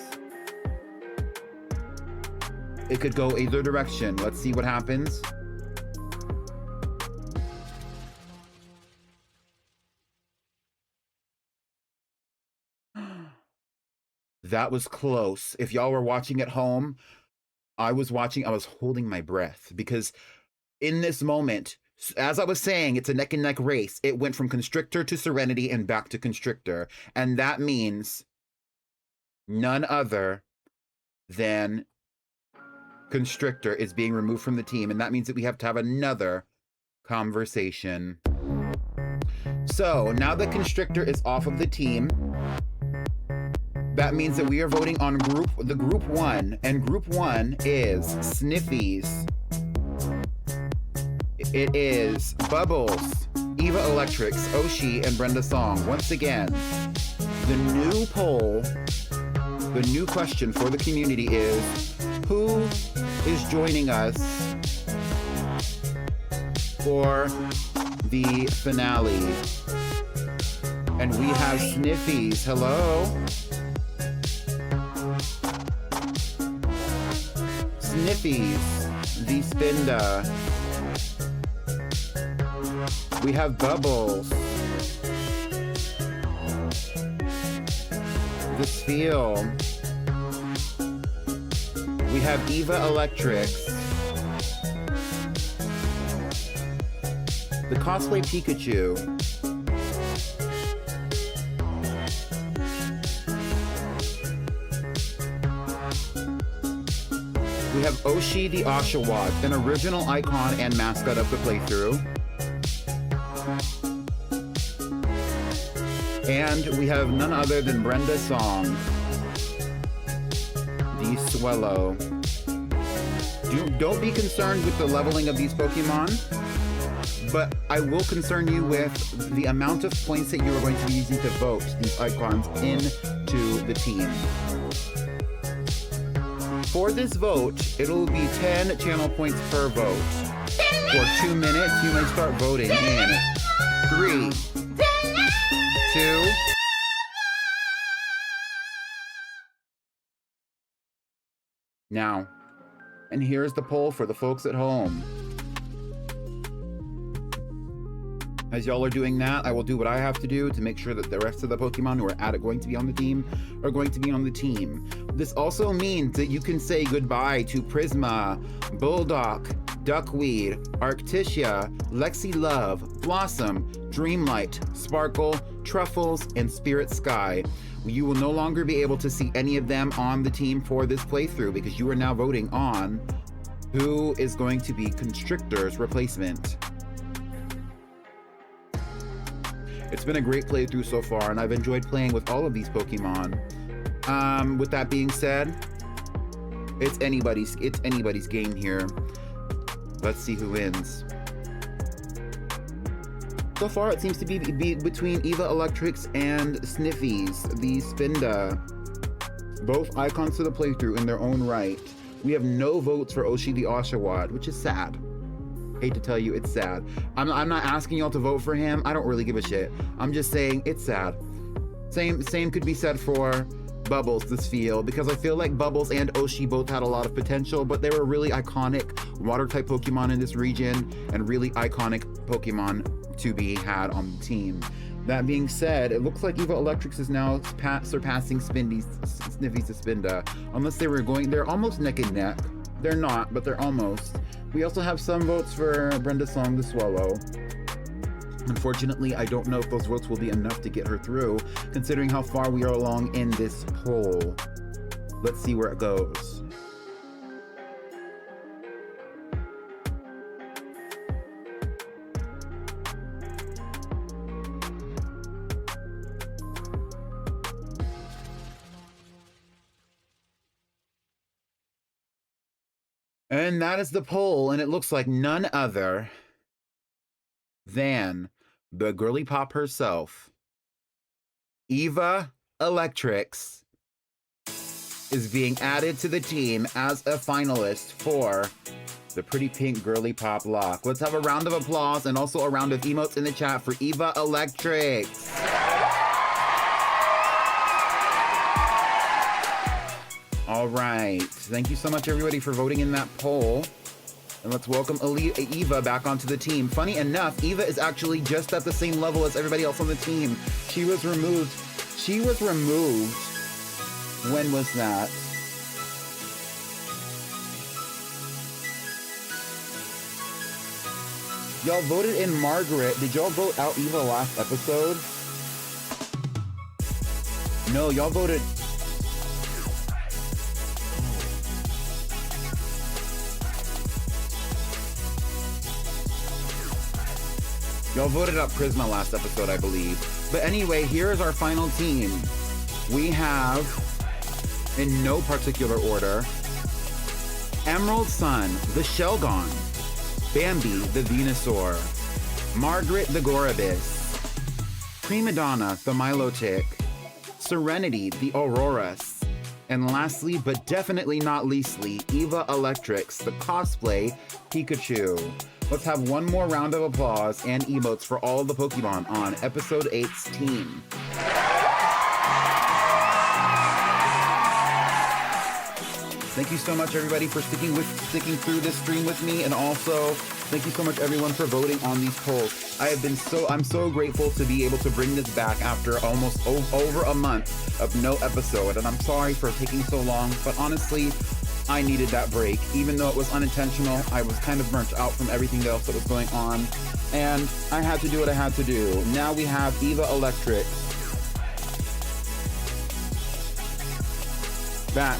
It could go either direction. Let's see what happens. That was close. If y'all were watching at home, I was holding my breath because in this moment, as I was saying, it's a neck and neck race. It went from Constrictor to Serenity and back to Constrictor. And that means none other than Constrictor is being removed from the team. And that means that we have to have another conversation. So now that Constrictor is off of the team, that means that we are voting on the group one, and group one is Sniffies. It is Bubbles, Eva Electrics, Oshi, and Brenda Song. Once again, the new poll, the new question for the community is, who is joining us for the finale? And we have Sniffies. Hello? Sniffies, the Spinda. We have Bubbles, the Spiel. We have Eva Electrics, the Cosplay Pikachu. We have Oshi the Oshawott, an original icon and mascot of the playthrough. And we have none other than Brenda Song, the Swellow. Don't be concerned with the leveling of these Pokemon, but I will concern you with the amount of points that you are going to be using to vote these icons into the team. For this vote, it'll be 10 channel points per vote. For 2 minutes, you may start voting in 3, 2, now. And here's the poll for the folks at home. As y'all are doing that, I will do what I have to do to make sure that the rest of the Pokemon who are going to be on the team are going to be on the team. This also means that you can say goodbye to Prisma, Bulldog, Duckweed, Arcticia, Lexi Love, Blossom, Dreamlight, Sparkle, Truffles, and Spirit Sky. You will no longer be able to see any of them on the team for this playthrough because you are now voting on who is going to be Constrictor's replacement. It's been a great playthrough so far, and I've enjoyed playing with all of these Pokemon. With that being said, it's anybody's game here. Let's see who wins. So far, it seems to be between Eva Electrics and Sniffies, the Spinda. Both icons to the playthrough in their own right. We have no votes for Oshi the Oshawott, which is sad. Hate to tell you, it's sad. I'm not asking y'all to vote for him. I don't really give a shit. I'm just saying it's sad. Same could be said for Bubbles, this field, because I feel like Bubbles and Oshi both had a lot of potential, but they were really iconic water-type Pokemon in this region and really iconic Pokemon to be had on the team. That being said, it looks like Eva Electrics is now surpassing Sniffies to Spinda. Unless they're almost neck and neck. They're not, but they're almost. We also have some votes for Brenda Song, the Swallow. Unfortunately, I don't know if those votes will be enough to get her through, considering how far we are along in this poll. Let's see where it goes. And that is the poll, and it looks like none other than the girly pop herself, Eva Electrics, is being added to the team as a finalist for the Pretty Pink Girly Pop Lock. Let's have a round of applause and also a round of emotes in the chat for Eva Electrics. All right. Thank you so much, everybody, for voting in that poll. And let's welcome Eva back onto the team. Funny enough, Eva is actually just at the same level as everybody else on the team. She was removed When was that? Y'all voted in Margaret. Did y'all vote out Eva last episode? No, y'all voted... Y'all voted out Prisma last episode, I believe. But anyway, here's our final team. We have, in no particular order, Emerald Sun, the Shelgon, Bambi, the Venusaur, Margaret, the Goribus, Prima Donna, the Milotic, Serenity, the Auroras, and lastly, but definitely not leastly, Eva Electrix, the cosplay Pikachu. Let's have one more round of applause and emotes for all the Pokemon on episode 8's team. Thank you so much, everybody, for sticking through this stream with me, and also thank you so much, everyone, for voting on these polls. I'm so grateful to be able to bring this back after almost over a month of no episode, and I'm sorry for taking so long, but honestly, I needed that break. Even though it was unintentional, I was kind of burnt out from everything else that was going on, and I had to do what I had to do. Now we have Eva Electric back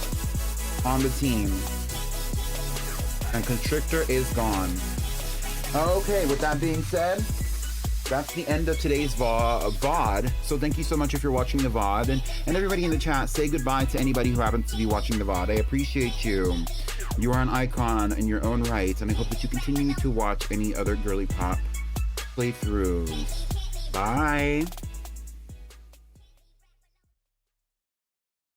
on the team, and Constrictor is gone. Okay, with that being said, that's the end of today's VOD. So thank you so much if you're watching the VOD, and everybody in the chat, say goodbye to anybody who happens to be watching the VOD. I appreciate you. You are an icon in your own right, and I hope that you continue to watch any other girly pop playthroughs. Bye.